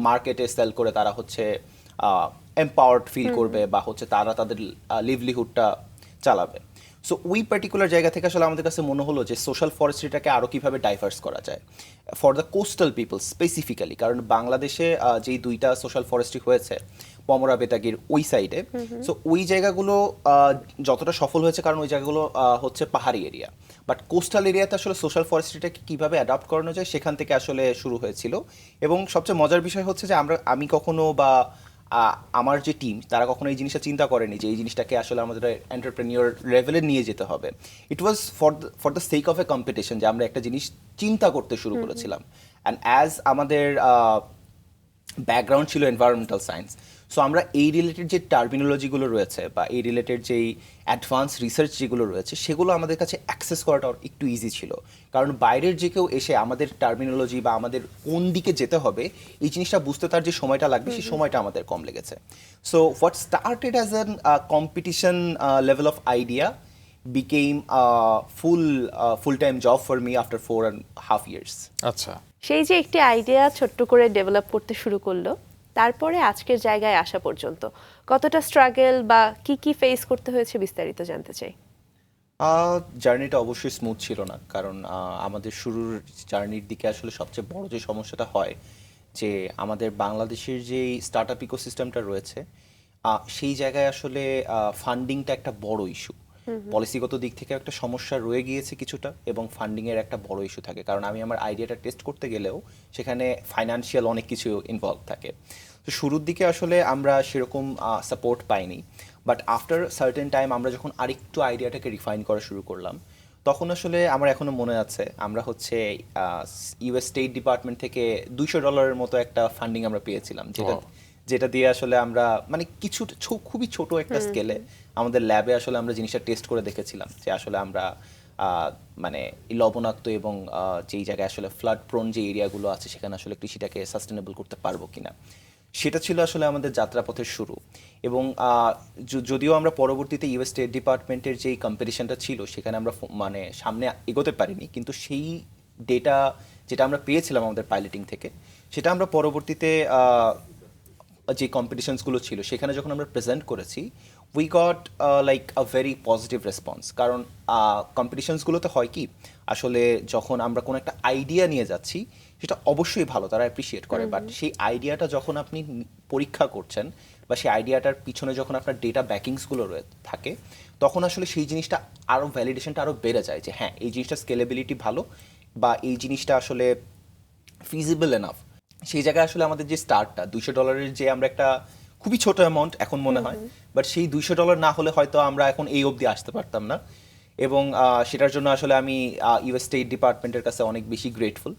S3: মার্কেটে সেল করে তারা হচ্ছে এম্পাওয়ার্ড ফিল করবে, বা হচ্ছে তারা তাদের লিভলিহুডটা চালাবে। সো ওই পার্টিকুলার জায়গা থেকে আসলে আমাদের কাছে মনে হলো যে সোশ্যাল ফরেস্ট্রিটাকে আরও কীভাবে ডাইভার্স করা যায় for the coastal people specifically, কারণ বাংলাদেশে যেই 2টা সোশ্যাল ফরেস্ট্রি হয়েছে পমরা বেতাগির ওই সাইডে, সো ওই জায়গাগুলো যতটা সফল হয়েছে কারণ ওই জায়গাগুলো হচ্ছে পাহাড়ি এরিয়া, বাট কোস্টাল এরিয়াতে আসলে সোশ্যাল ফরেস্ট্রিটাকে কীভাবে অ্যাডাপ্ট করানো যায় সেখান থেকে আসলে শুরু হয়েছিল। এবং সবচেয়ে মজার বিষয় হচ্ছে যে আমি কখনো বা আমার যে টিম তারা কখনো এই জিনিসটা চিন্তা করেনি যে এই জিনিসটাকে আসলে আমাদের এন্টারপ্রেনিয়র লেভেলে নিয়ে যেতে হবে। It was for the sake of a competition, যে আমরা একটা জিনিস চিন্তা করতে শুরু করেছিলাম। অ্যান্ড অ্যাজ আমাদের ব্যাকগ্রাউন্ড ছিল এনভায়রনমেন্টাল সায়েন্স, সো আমরা এই রিলেটেড যে টার্মিনোলজিগুলো রয়েছে বা এই রিলেটেড যেই অ্যাডভান্স রিসার্চ যেগুলো রয়েছে সেগুলো আমাদের কাছে অ্যাক্সেস করাটা একটু ইজি ছিল, কারণ বাইরের যে কেউ এসে আমাদের টার্মিনোলজি বা আমাদের কোন দিকে যেতে হবে এই জিনিসটা বুঝতে তার যে সময়টা লাগবে সেই সময়টা আমাদের কম লেগেছে। So what started as an competition level of idea became a full-time job for me after 4.5 years.
S2: আচ্ছা,
S1: সেই যে একটি আইডিয়া ছোট্ট করে ডেভেলপ করতে শুরু করলো, তারপরে আজকের জায়গায় আসা পর্যন্ত কতটা স্ট্রাগল বা কি কি ফেস করতে হয়েছে বিস্তারিত জানতে চাই।
S3: জার্নিটা অবশ্যই স্মুথ ছিল না, কারণ আমাদের শুরুর জার্নির দিকে আসলে সবচেয়ে বড় যে সমস্যাটা হয় যে আমাদের বাংলাদেশের যেই স্টার্ট আপ ইকোসিস্টেমটা রয়েছে সেই জায়গায় আসলে ফান্ডিংটা একটা বড় ইস্যু। পলিসিগত দিক থেকে একটা সমস্যা রয়ে গিয়েছে কিছুটা, এবং ফান্ডিং এর একটা বড় ইস্যু থাকে, কারণ আমি আমার আইডিয়াটা টেস্ট করতে গেলেও সেখানে ফাইনান্সিয়াল অনেক কিছু ইনভলভ থাকে। তো শুরুর দিকে আসলে আমরা সেরকম সাপোর্ট পাইনি, বাট আফটার সার্টেন টাইম আমরা যখন আরেকটু আইডিয়াটাকে রিফাইন করা শুরু করলাম, তখন আসলে আমার এখনো মনে আছে আমরা হচ্ছে ইউএস স্টেট ডিপার্টমেন্ট থেকে $200 মতো একটা ফান্ডিং আমরা পেয়েছিলাম, যেটা দিয়ে আসলে আমরা মানে কিছু খুবই ছোট একটা স্কেলে আমাদের ল্যাবে আসলে আমরা জিনিসটা টেস্ট করে দেখেছিলাম যে আসলে আমরা মানে এই লবণাক্ত এবং যেই জায়গায় আসলে ফ্লাড প্রোন যে এরিয়াগুলো আছে সেখানে আসলে কৃষিটাকে সাস্টেনেবল করতে পারবো কিনা। সেটা ছিল আসলে আমাদের যাত্রাপথের শুরু। এবং যদিও আমরা পরবর্তীতে ইউএস স্টেট ডিপার্টমেন্টের যেই কম্পিটিশনটা ছিল সেখানে আমরা মানে সামনে এগোতে পারিনি, কিন্তু সেই ডেটা যেটা আমরা পেয়েছিলাম আমাদের পাইলটিং থেকে, সেটা আমরা পরবর্তীতে যে কম্পিটিশনসগুলো ছিল সেখানে যখন আমরা প্রেজেন্ট করেছি, we got like a very positive response. কারণ কম্পিটিশনসগুলোতে হয় কি, আসলে যখন আমরা কোনো একটা আইডিয়া নিয়ে যাচ্ছি সেটা অবশ্যই ভালো, তারা অ্যাপ্রিসিয়েট করে, বাট সেই আইডিয়াটা যখন আপনি পরীক্ষা করছেন বা সেই আইডিয়াটার পিছনে যখন আপনার ডেটা ব্যাকিংসগুলো থাকে, তখন আসলে সেই জিনিসটা আরও ভ্যালিডেশনটা আরও বেড়ে যায় যে হ্যাঁ এই জিনিসটা স্কেলেবিলিটি ভালো বা এই জিনিসটা আসলে ফিজিবল এনাফ। সেই জায়গায় আসলে আমাদের যে স্টার্টটা $200 যে আমরা একটা খুবই ছোট অ্যামাউন্ট এখন মনে হয়, বাট সেই $200 না হলে হয়তো আমরা এখন এই অবধি আসতে পারতাম না। এবং সেটার জন্য আসলে আমি ইউএস স্টেট ডিপার্টমেন্টের কাছে অনেক বেশি গ্রেটফুল,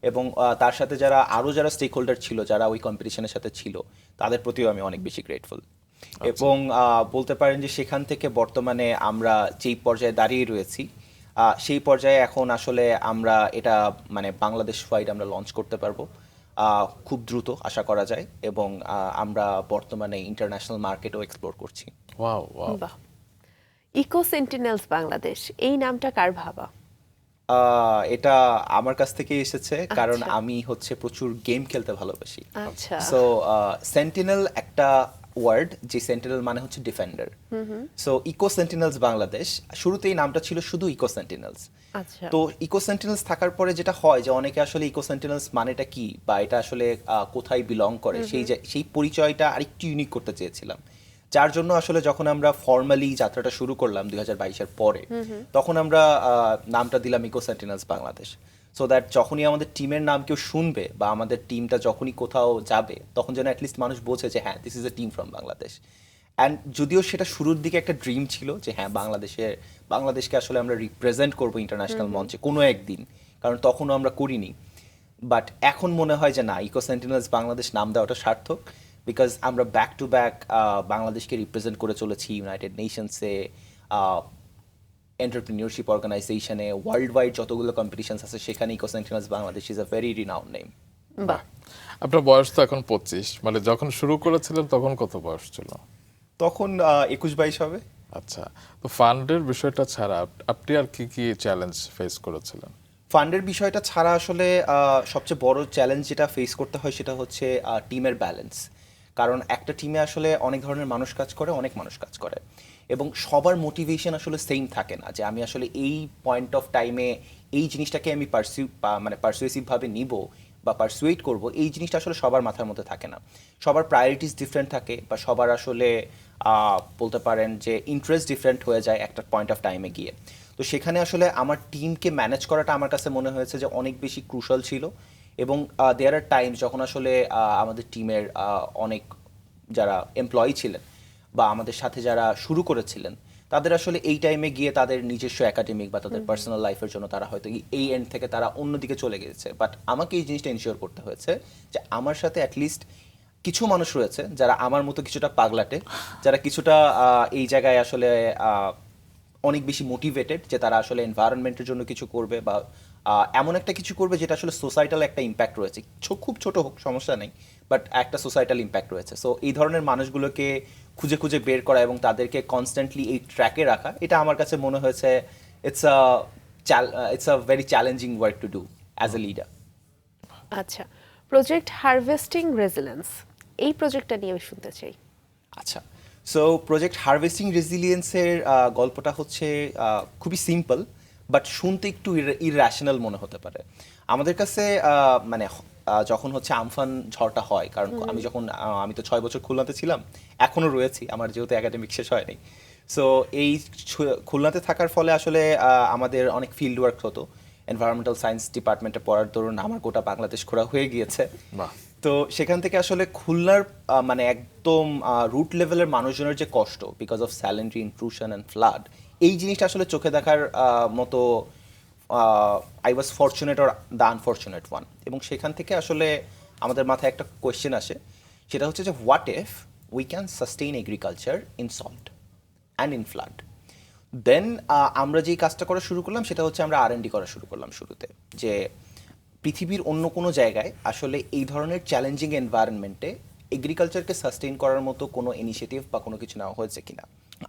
S3: এবং তার সাথে যারা স্টেক হোল্ডার ছিল, যারা ওই কম্পিটিশনের সাথে ছিল, তাদের প্রতিও আমি অনেক বেশি গ্রেটফুল। এবং বলতে পারেন যে সেখান থেকে বর্তমানে আমরা যেই পর্যায়ে দাঁড়িয়ে রয়েছি, সেই পর্যায়ে এখন আসলে আমরা এটা মানে বাংলাদেশ ওয়াইড আমরা লঞ্চ করতে পারবো খুব দ্রুত আশা করা যায়, এবং আমরা বর্তমানে ইন্টারন্যাশনাল মার্কেটও এক্সপ্লোর করছি।
S2: Wow wow.
S1: বাহ। ইকো সেন্টিনেলস বাংলাদেশ, এই নামটা কার ভাবা?
S3: এটা আমার কাছ থেকে এসেছে, কারণ
S1: আচ্ছা।
S3: আমি হচ্ছে প্রচুর গেম খেলতে ভালোবাসি।
S1: আচ্ছা।
S3: সো সেন্টিনেল একটা ওয়ার্ড, যে সেন্টিনেল মানে হচ্ছে defender. So eco Sentinels Bangladesh, শুরুতেই নামটা ছিল শুধু ইকো সেন্টিনেলস।
S1: আচ্ছা।
S3: তো ইকো সেন্টিনেলস থাকার পরে যেটা হয় যে অনেকে আসলে ইকো সেন্টিনেলস মানেটা কি বা এটা আসলে কোথায় বিলং করে সেই পরিচয়টা আরেকটু ইউনিক করতে চেয়েছিলাম, যার জন্য আসলে যখন আমরা ফর্মালি যাত্রাটা শুরু করলাম 2022-এর পরে, তখন আমরা নামটা দিলাম eco Sentinels Bangladesh. So that যখনই আমাদের টিমের নাম কেউ শুনবে বা আমাদের টিমটা যখনই কোথাও যাবে, তখন যেন অ্যাটলিস্ট মানুষ বোঝে যে হ্যাঁ this is a team from Bangladesh. And যদিও সেটা শুরুর দিকে একটা ড্রিম ছিল যে হ্যাঁ বাংলাদেশকে আসলে আমরা রিপ্রেজেন্ট করবো ইন্টারন্যাশনাল মঞ্চে কোনো একদিন, কারণ তখনও আমরা করিনি, বাট এখন মনে হয় যে না, ইকো সেন্টিনেলস বাংলাদেশ নাম দেওয়াটা সার্থক, বিকজ আমরা ব্যাক টু ব্যাক বাংলাদেশকে রিপ্রেজেন্ট করে চলেছি ইউনাইটেড নেশনসে, এন্টারপ্রিনিয়রশিপ অর্গানাইজেশনে, ওয়ার্ল্ড ওয়াইড যতগুলো কম্পিটিশনস আছে সেখানে Eco Sentinels Bangladesh is a very renowned name.
S1: বাহ।
S2: আপনার বয়স তো এখন 25, মানে যখন শুরু করেছিলেন তখন কত বয়স ছিল?
S3: তখন 21-22 হবে।
S2: আচ্ছা, তো ফান্ডের বিষয়টা ছাড়া আপনি আর কি কি চ্যালেঞ্জ ফেস করেছিলেন?
S3: ফান্ডের বিষয়টা ছাড়া আসলে সবচেয়ে বড় চ্যালেঞ্জ যেটা ফেস করতে হয় সেটা হচ্ছে টিমের ব্যালেন্স। কারণ একটা টিমে আসলে অনেক ধরনের মানুষ কাজ করে, অনেক মানুষ কাজ করে, এবং সবার মোটিভেশন আসলে সেম থাকে না যে আমি আসলে এই পয়েন্ট অফ টাইমে এই জিনিসটাকে আমি পারসুয়েসিভভাবে নিব বা পারসুয়েট করব, এই জিনিসটা আসলে সবার মাথার মধ্যে থাকে না। সবার প্রায়োরিটিস ডিফারেন্ট থাকে, বা সবার আসলে বলতে পারেন যে ইন্টারেস্ট ডিফারেন্ট হয়ে যায় একটা পয়েন্ট অফ টাইমে গিয়ে। তো সেখানে আসলে আমার টিমকে ম্যানেজ করাটা আমার কাছে মনে হয়েছে যে অনেক বেশি ক্রুশাল ছিল। এবং দেয়ার আর টাইমস যখন আসলে আমাদের টিমের অনেক যারা এমপ্লয়ি ছিলেন বা আমাদের সাথে যারা শুরু করেছিলেন, তাদের আসলে এই টাইমে গিয়ে তাদের নিজস্ব একাডেমিক বা তাদের পার্সোনাল লাইফের জন্য তারা হয়তো এই এন্ড থেকে তারা অন্যদিকে চলে গেছে, বাট আমাকে এই জিনিসটা ইনশিওর করতে হয়েছে যে আমার সাথে অ্যাটলিস্ট কিছু মানুষ রয়েছে যারা আমার মতো কিছুটা পাগলাটে, যারা কিছুটা এই জায়গায় আসলে অনেক বেশি মোটিভেটেড, যে তারা আসলে এনভায়রনমেন্টের জন্য কিছু করবে বা এমন একটা কিছু করবে যেটা আসলে সোসাইটাল একটা ইম্প্যাক্ট রয়েছে, খুব ছোট হোক সমস্যা নেই, বাট একটা সোসাইটাল ইম্প্যাক্ট রয়েছে। সো এই ধরনের মানুষগুলোকে খুঁজে খুঁজে বের করা এবং তাদেরকে কনস্ট্যান্টলি এই ট্র্যাকে রাখা, এটা আমার কাছে মনে হয়েছে it's a very challenging work to do as a leader.
S1: আচ্ছা, প্রজেক্ট হারভেস্টিং রেজিলেন্স, এই প্রজেক্টটা নিয়ে আমি শুনতে চাই।
S3: আচ্ছা, সো প্রজেক্ট হারভেস্টিং রেজিলিয়েন্সের গল্পটা হচ্ছে খুবই সিম্পল, বাট শুনতে একটু ইররেশনাল মনে হতে পারে আমাদের কাছে। মানে যখন হচ্ছে আমফান ঝড়টা হয়, কারণ আমি তো 6 বছর খুলনাতে ছিলাম, এখনও রয়েছি, আমার যেহেতু একাডেমিক শেষ হয়নি। সো এই খুলনাতে থাকার ফলে আসলে আমাদের অনেক ফিল্ড ওয়ার্ক হতো। এনভায়রনমেন্টাল সায়েন্স ডিপার্টমেন্টে পড়ার দরুন আমার গোটা বাংলাদেশ ঘোরা হয়ে গিয়েছে।
S2: বাহ।
S3: তো সেখান থেকে আসলে খুলনার মানে একদম রুট লেভেলের মানুষজনের যে কষ্ট because of salinity intrusion and flood, এই জিনিসটা আসলে চোখে দেখার মতো I was fortunate or the unfortunate one. এবং সেখান থেকে আসলে আমাদের মাথায় একটা কোয়েশ্চেন আসে, সেটা হচ্ছে যে what if we can sustain agriculture in salt and in flood. Then আমরা যেই কাজটা করা শুরু করলাম সেটা হচ্ছে আমরা R&D করা শুরু করলাম শুরুতে, যে পৃথিবীর অন্য কোনো জায়গায় আসলে এই ধরনের চ্যালেঞ্জিং এনভায়রনমেন্টে এগ্রিকালচারকে সাস্টেইন করার মতো কোনো ইনিশিয়েটিভ বা কোনো কিছু নেওয়া হয়েছে কিনা।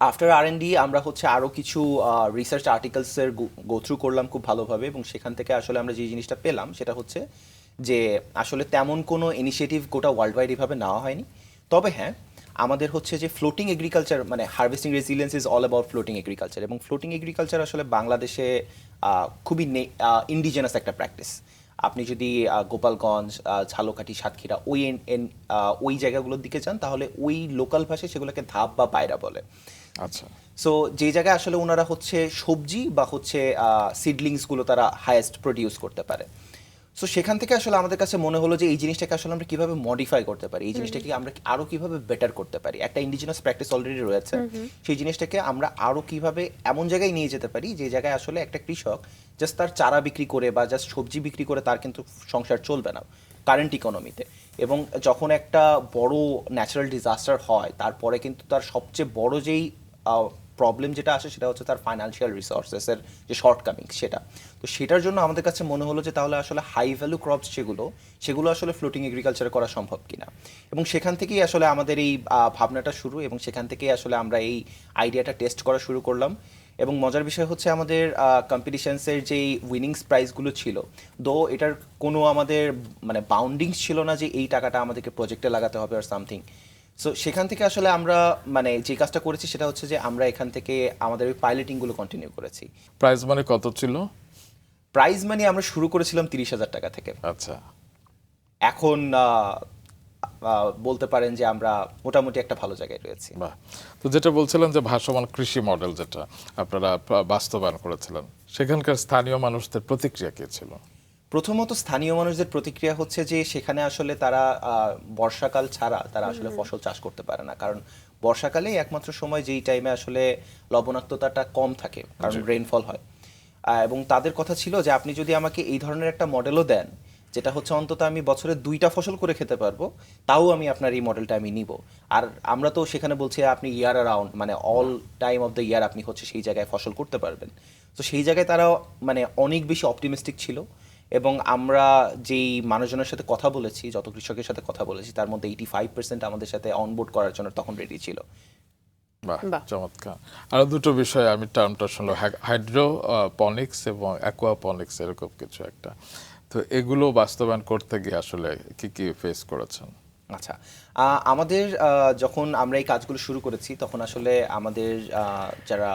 S3: আফটার R&D আমরা হচ্ছে আরও কিছু রিসার্চ আর্টিকেলসের গো থ্রু করলাম খুব ভালোভাবে, এবং সেখান থেকে আসলে আমরা যে জিনিসটা পেলাম সেটা হচ্ছে যে আসলে তেমন কোনো ইনিশিয়েটিভ গোটা ওয়ার্ল্ড ওয়াইড এভাবে নেওয়া হয়নি। তবে হ্যাঁ, আমাদের হচ্ছে যে ফ্লোটিং এগ্রিকালচার, মানে harvesting resilience is all about floating agriculture, এবং ফ্লোটিং এগ্রিকালচার আসলে বাংলাদেশে খুবই ইন্ডিজেনাস একটা প্র্যাকটিস। আপনি যদি গোপালগঞ্জ, ঝালকাঠি, সাতক্ষীরা ওই জায়গাগুলোর দিকে যান, তাহলে ওই লোকাল ভাষায় সেগুলোকে ধাপ বা পায়রা বলে।
S2: আচ্ছা।
S3: সো যে জায়গায় আসলে ওনারা হচ্ছে সবজি বা হচ্ছে সিডলিংসগুলো তারা হাইয়েস্ট প্রডিউস করতে পারে। সো সেখান থেকে আসলে আমাদের কাছে মনে হলো যে এই জিনিসটাকে আসলে আমরা কিভাবে মডিফাই করতে পারি, এই জিনিসটাকে আমরা আরো কিভাবে বেটার করতে পারি। একটা ইন্ডিজিনাস প্র্যাকটিস অলরেডি রয়েছে, সেই জিনিসটাকে আমরা আরো কিভাবে এমন জায়গায় নিয়ে যেতে পারি যে জায়গায় আসলে একটা কৃষক জাস্ট তার চারা বিক্রি করে বা জাস্ট সবজি বিক্রি করে তার কিন্তু সংসার চলবে না কারেন্ট ইকোনমিতে। এবং যখন একটা বড় ন্যাচারাল ডিজাস্টার হয়, তারপরে কিন্তু তার সবচেয়ে বড় যেই প্রবলেম যেটা আসে সেটা হচ্ছে তার ফাইন্যান্সিয়াল রিসোর্সেসের যে শর্টকামিং সেটা। তো সেটার জন্য আমাদের কাছে মনে হলো যে তাহলে আসলে হাই ভ্যালু ক্রপস সেগুলো আসলে ফ্লোটিং এগ্রিকালচারে করা সম্ভব কিনা। এবং সেখান থেকেই আসলে আমাদের এই ভাবনাটা শুরু, এবং সেখান থেকেই আসলে আমরা এই আইডিয়াটা টেস্ট করা শুরু করলাম। এবং মজার বিষয় হচ্ছে আমাদের কম্পিটিশনসের যেই উইনিংস প্রাইজগুলো ছিল, দো এটার কোনো আমাদের মানে বাউন্ডিংস ছিল না যে এই টাকাটা আমাদেরকে প্রজেক্টে লাগাতে হবে আর সামথিং। সো সেখান থেকে আসলে আমরা মানে যে কাজটা করেছি সেটা হচ্ছে যে আমরা এখান থেকে আমাদের ওই পাইলটিংগুলো কন্টিনিউ করেছি।
S2: প্রাইস মানে কত ছিল?
S3: প্রাইজ মানি আমরা শুরু করেছিলাম 30,000 টাকা থেকে।
S2: আচ্ছা।
S3: এখন বলতে পারেন যে আমরা মোটামুটি একটা ভালো জায়গায় রয়েছি।
S2: বাহ। তো যেটা বলছিলেন যে ভাসমান কৃষি মডেল যেটা আপনারা বাস্তবায়ন করেছিলেন, সেখানকার স্থানীয় মানুষদের প্রতিক্রিয়া কি ছিল?
S3: প্রথমত স্থানীয় মানুষদের প্রতিক্রিয়া হচ্ছে যে সেখানে আসলে তারা বর্ষাকাল ছাড়া তারা আসলে ফসল চাষ করতে পারে না, কারণ বর্ষাকালেই একমাত্র সময় যেই টাইমে আসলে লবণাক্ততাটা কম থাকে, কারণ রেইনফল হয়। এবং তাদের কথা ছিল যে আপনি যদি আমাকে এই ধরনের একটা মডেলও দেন, যেটা হচ্ছে অন্তত আমি বছরে 2টা ফসল করে খেতে পারবো, তাও আমি আপনার এই মডেলটা আমি নিব। আর আমরা তো সেখানে বলছি আপনি ইয়ার অ্যারাউন্ড, মানে all time of the year আপনি হচ্ছে সেই জায়গায় ফসল করতে পারবেন। তো সেই জায়গায় তারা মানে অনেক বেশি অপটিমিস্টিক ছিল। এবং আমরা যেই মানুষজনের সাথে কথা বলেছি, যত কৃষকের সাথে কথা বলেছি, তার মধ্যে 85% আমাদের সাথে অনবোর্ড করার জন্য তখন রেডি ছিল।
S2: বাহ,
S1: বাহ।
S2: চমৎকার। আরো দুটো বিষয় আমি টার্মটা শুনলাম, হাইড্রোপনিক্স এবং অ্যাকোয়াপনিক্স, এরকম কিছু একটা। তো এগুলো বাস্তবায়ন করতে গিয়ে আসলে কি কি ফেস করেছেন?
S3: আচ্ছা, আমাদের যখন আমরা এই কাজগুলো শুরু করেছি তখন আসলে আমাদের যারা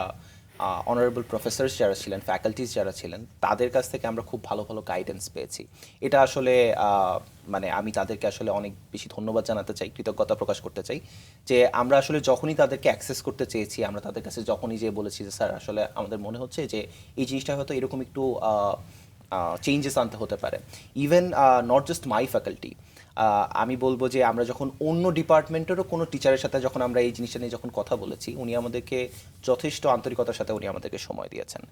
S3: অনারেবল প্রফেসর যারা ছিলেন, ফ্যাকাল্টিজ যারা ছিলেন, তাদের কাছ থেকে আমরা খুব ভালো ভালো গাইডেন্স পেয়েছি। এটা আসলে মানে আমি তাদেরকে আসলে অনেক বেশি ধন্যবাদ জানাতে চাই, কৃতজ্ঞতা প্রকাশ করতে চাই যে আমরা আসলে যখনই তাদেরকে অ্যাক্সেস করতে চেয়েছি, আমরা তাদের কাছে যখনই যে বলেছি যে স্যার আসলে আমাদের মনে হচ্ছে যে এই জিনিসটা হয়তো এরকম একটু চেঞ্জেস আনতে হতে পারে। Even not just my faculty, আমি বলবো যে আমরা যখন অন্য ডিপার্টমেন্টেরও কোনো টিচারের সাথে যখন আমরা এই জিনিসটা নিয়ে যখন কথা বলেছি, উনি আমাদেরকে যথেষ্ট আন্তরিকতার সাথে উনি আমাদেরকে সময় দিয়েছেন।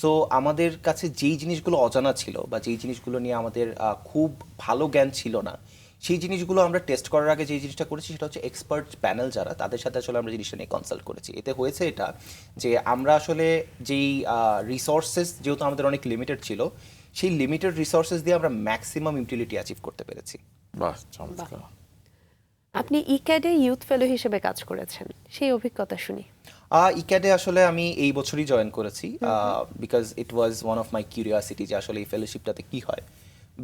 S3: সো আমাদের কাছে যেই জিনিসগুলো অজানা ছিল বা যেই জিনিসগুলো নিয়ে আমাদের খুব ভালো জ্ঞান ছিল না, সেই জিনিসগুলো আমরা টেস্ট করার আগে যে জিনিসটা করেছি সেটা হচ্ছে এক্সপার্ট প্যানেল যারা, তাদের সাথে আসলে আমরা জিনিসটা নিয়ে কনসাল্ট করেছি। এতে হয়েছে এটা যে আমরা আসলে যেই রিসোর্সেস যেহেতু আমাদের অনেক লিমিটেড ছিল, সেই লিমিটেড রিসোর্সেস দিয়ে আমরা ম্যাক্সিমাম ইউটিলিটি অ্যাচিভ করতে পেরেছি।
S2: বাহ, চমৎকার।
S1: আপনি ইক্যাডে ইউথ ফেলো হিসেবে কাজ করেছেন, সেই অভিজ্ঞতা শুনি।
S3: ইক্যাডে আসলে আমি এই বছরই জয়েন করেছি, because it was one of my curiosity যে আসলে এই ফেলোশিপটাতে কি হয়,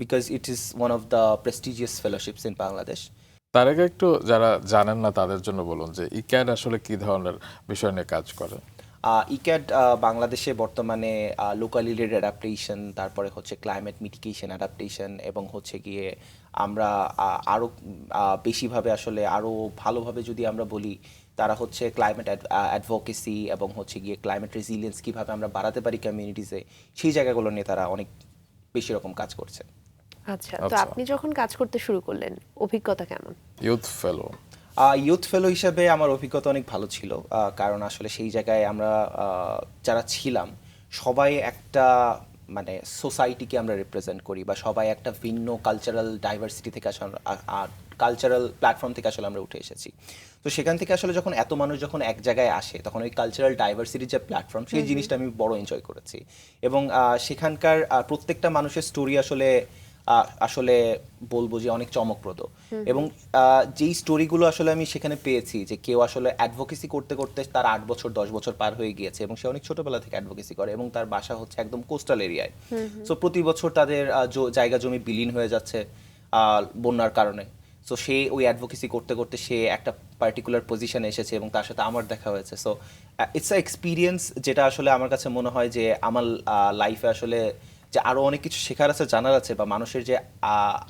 S3: because it is one of the prestigious fellowships in Bangladesh.
S2: তার আগে একটু যারা জানেন না তাদের জন্য বলুন যে ইক্যাড আসলে কি ধরনের বিষয় নিয়ে কাজ করে।
S3: ইক্যাড বাংলাদেশে বর্তমানে লোকালি লিড অ্যাডাপ্টেশন, তারপরে হচ্ছে ক্লাইমেট মিটিগেশন অ্যাডাপ্টেশন, এবং হচ্ছে গিয়ে আমরা আরও বেশিভাবে আসলে আরও ভালোভাবে যদি আমরা বলি তারা হচ্ছে ক্লাইমেট অ্যাডভোকেসি এবং হচ্ছে গিয়ে ক্লাইমেট রেজিলিয়েন্স কীভাবে আমরা বাড়াতে পারি কমিউনিটিসে, সেই জায়গাগুলো নিয়ে তারা অনেক বেশি রকম কাজ করছে।
S1: আচ্ছা, তো
S2: আচ্ছা।
S1: আপনি যখন কাজ করতে শুরু করলেন অভিজ্ঞতা কেমন?
S2: ইউথ ফেলো।
S3: ইউথ ফেলো হিসাবে আমার অভিজ্ঞতা অনেক ভালো ছিল, কারণ আসলে সেই জায়গায় আমরা যারা ছিলাম সবাই একটা মানে সোসাইটিকে আমরা রিপ্রেজেন্ট করি, বা সবাই একটা ভিন্ন কালচারাল ডাইভার্সিটি থেকে আসলে কালচারাল প্ল্যাটফর্ম থেকে আসলে আমরা উঠে এসেছি। তো সেখান থেকে আসলে যখন এত মানুষ যখন এক জায়গায় আসে, তখন ওই কালচারাল ডাইভার্সিটির যে প্ল্যাটফর্ম, সেই জিনিসটা আমি বড় এনজয় করেছি। এবং সেখানকার প্রত্যেকটা মানুষের স্টোরি আসলে আসলে বলবো যে অনেক চমকপ্রদ। এবং যেই স্টোরিগুলো আসলে আমি সেখানে পেয়েছি, যে কেউ আসলে অ্যাডভোকেসি করতে করতে তার 8 বছর 10 বছর পার হয়ে গিয়েছে, এবং সে অনেক ছোটবেলা থেকে অ্যাডভোকেসি করে, এবং তার বাসা হচ্ছে একদম কোস্টাল এরিয়ায়। সো প্রতি বছর তাদের জায়গা জমি বিলীন হয়ে যাচ্ছে বন্যার কারণে। সো সে ওই অ্যাডভোকেসি করতে করতে সে একটা পার্টিকুলার পজিশনে এসেছে, এবং তার সাথে আমার দেখা হয়েছে। সো ইটস আ এক্সপিরিয়েন্স, যেটা আসলে আমার কাছে মনে হয় যে আমার লাইফে আসলে যে আরো অনেক কিছু শেখার আছে, জানার আছে, বা মানুষের যে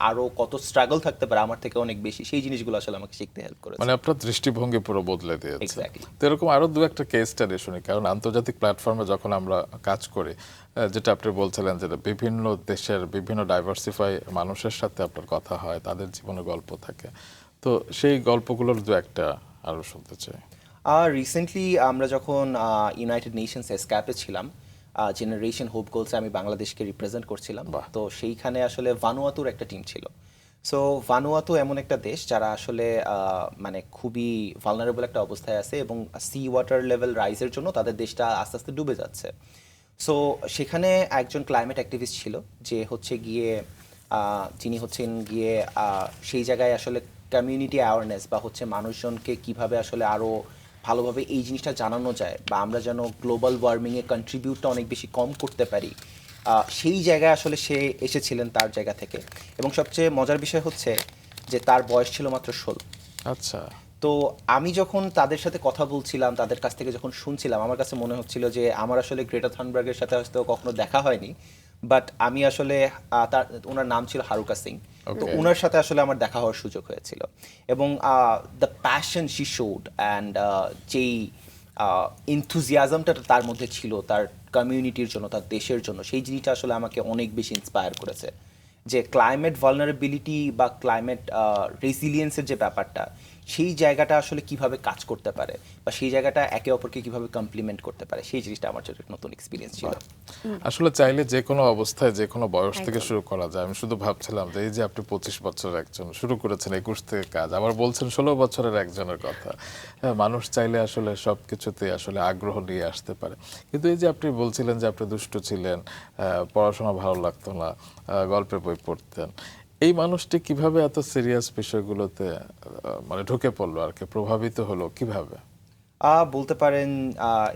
S3: আরো কত স্ট্রাগল থাকতে পারে আমার থেকে অনেক বেশি, সেই জিনিসগুলো আসলে আমাকে শিখতে হেল্প করেছে।
S2: মানে আপনার দৃষ্টিভঙ্গি পুরো বদলে দিয়েছে।
S3: Exactly.
S2: তো এরকম আরো দু একটা কেস স্টাডি শুনি, কারণ আন্তর্জাতিক প্ল্যাটফর্মে যখন আমরা কাজ করি, যেটা আপনি বলছিলেন যে বিভিন্ন দেশের বিভিন্ন ডাইভার্সিফাই মানুষের সাথে আপনার কথা হয়, তাদের জীবনে গল্প থাকে, তো সেই গল্পগুলোর দু একটা আরো শুনতে চাই।
S3: রিসেন্টলি আমরা যখন ইউনাইটেড নেশনস এসক্যাপে ছিলাম, জেনারেশন হোপ গোলসে আমি বাংলাদেশকে রিপ্রেজেন্ট করছিলাম।
S2: বাহ।
S3: তো সেইখানে আসলে ভানুয়াতুর একটা টিম ছিল। সো ভানুয়াতু এমন একটা দেশ যারা আসলে মানে খুবই ভালনারেবল একটা অবস্থায় আছে, এবং সি ওয়াটার লেভেল রাইজের জন্য তাদের দেশটা আস্তে আস্তে ডুবে যাচ্ছে। সো সেখানে একজন ক্লাইমেট অ্যাক্টিভিস্ট ছিল, যে হচ্ছে গিয়ে যিনি হচ্ছেন গিয়ে সেই জায়গায় আসলে কমিউনিটি অ্যাওয়ারনেস, বা হচ্ছে মানুষজনকে কিভাবে আসলে আরও ভালোভাবে এই জিনিসটা জানানো যায়, বা আমরা যেন গ্লোবাল ওয়ার্মিংয়ে কন্ট্রিবিউটটা অনেক বেশি কম করতে পারি, সেই জায়গায় আসলে সে এসেছিলেন তার জায়গা থেকে। এবং সবচেয়ে মজার বিষয় হচ্ছে যে তার বয়স ছিল মাত্র 16।
S2: আচ্ছা।
S3: তো আমি যখন তাদের সাথে কথা বলছিলাম, তাদের কাছ থেকে যখন শুনছিলাম, আমার কাছে মনে হচ্ছিল যে আমার আসলে গ্রেটা থানবার্গের সাথে হয়তো কখনো দেখা হয়নি, বাট আমি আসলে ওনার নাম ছিল হারুকা সিং। তো
S2: Okay.
S3: ওনার সাথে আসলে আমার দেখা হওয়ার সুযোগ হয়েছিল, এবং the passion she showed and যেই ইনথুজিয়াজমটা তার মধ্যে ছিল তার কমিউনিটির জন্য, তার দেশের জন্য, সেই জিনিসটা আসলে আমাকে অনেক বেশি ইন্সপায়ার করেছে। যে ক্লাইমেট ভালনারেবিলিটি বা ক্লাইমেট রেসিলিয়েন্সের যে ব্যাপারটা, সেই জায়গাটা আসলে কিভাবে কাজ করতে পারে, বা সেই জায়গাটা একে অপরকে কিভাবে কমপ্লিমেন্ট করতে পারে, সেই জিনিসটা আমার জন্য একটা নতুন এক্সপিরিয়েন্স ছিল।
S2: আসলে চাইলে যে কোনো অবস্থায় যে কোনো বয়স থেকে শুরু করা যায়। আমি শুধু ভাবছিলাম যে এই যে আপনি 25 বছরের একজন, শুরু করেছেন 21 থেকে কাজ, আবার বলছেন 16 বছরের একজনের কথা। হ্যাঁ, মানুষ চাইলে আসলে সব কিছুতে আসলে আগ্রহ নিয়ে আসতে পারে। কিন্তু এই যে আপনি বলছিলেন যে আপনি দুষ্ট ছিলেন, পড়াশোনা ভালো লাগতো না, গল্পের বই পড়তেন, এই মানুষটি কিভাবে এত সিরিয়াস বিষয়গুলোতে মানে ঢুকে পড়লো আর কি, প্রভাবিত হলো কিভাবে?
S3: বলতে পারেন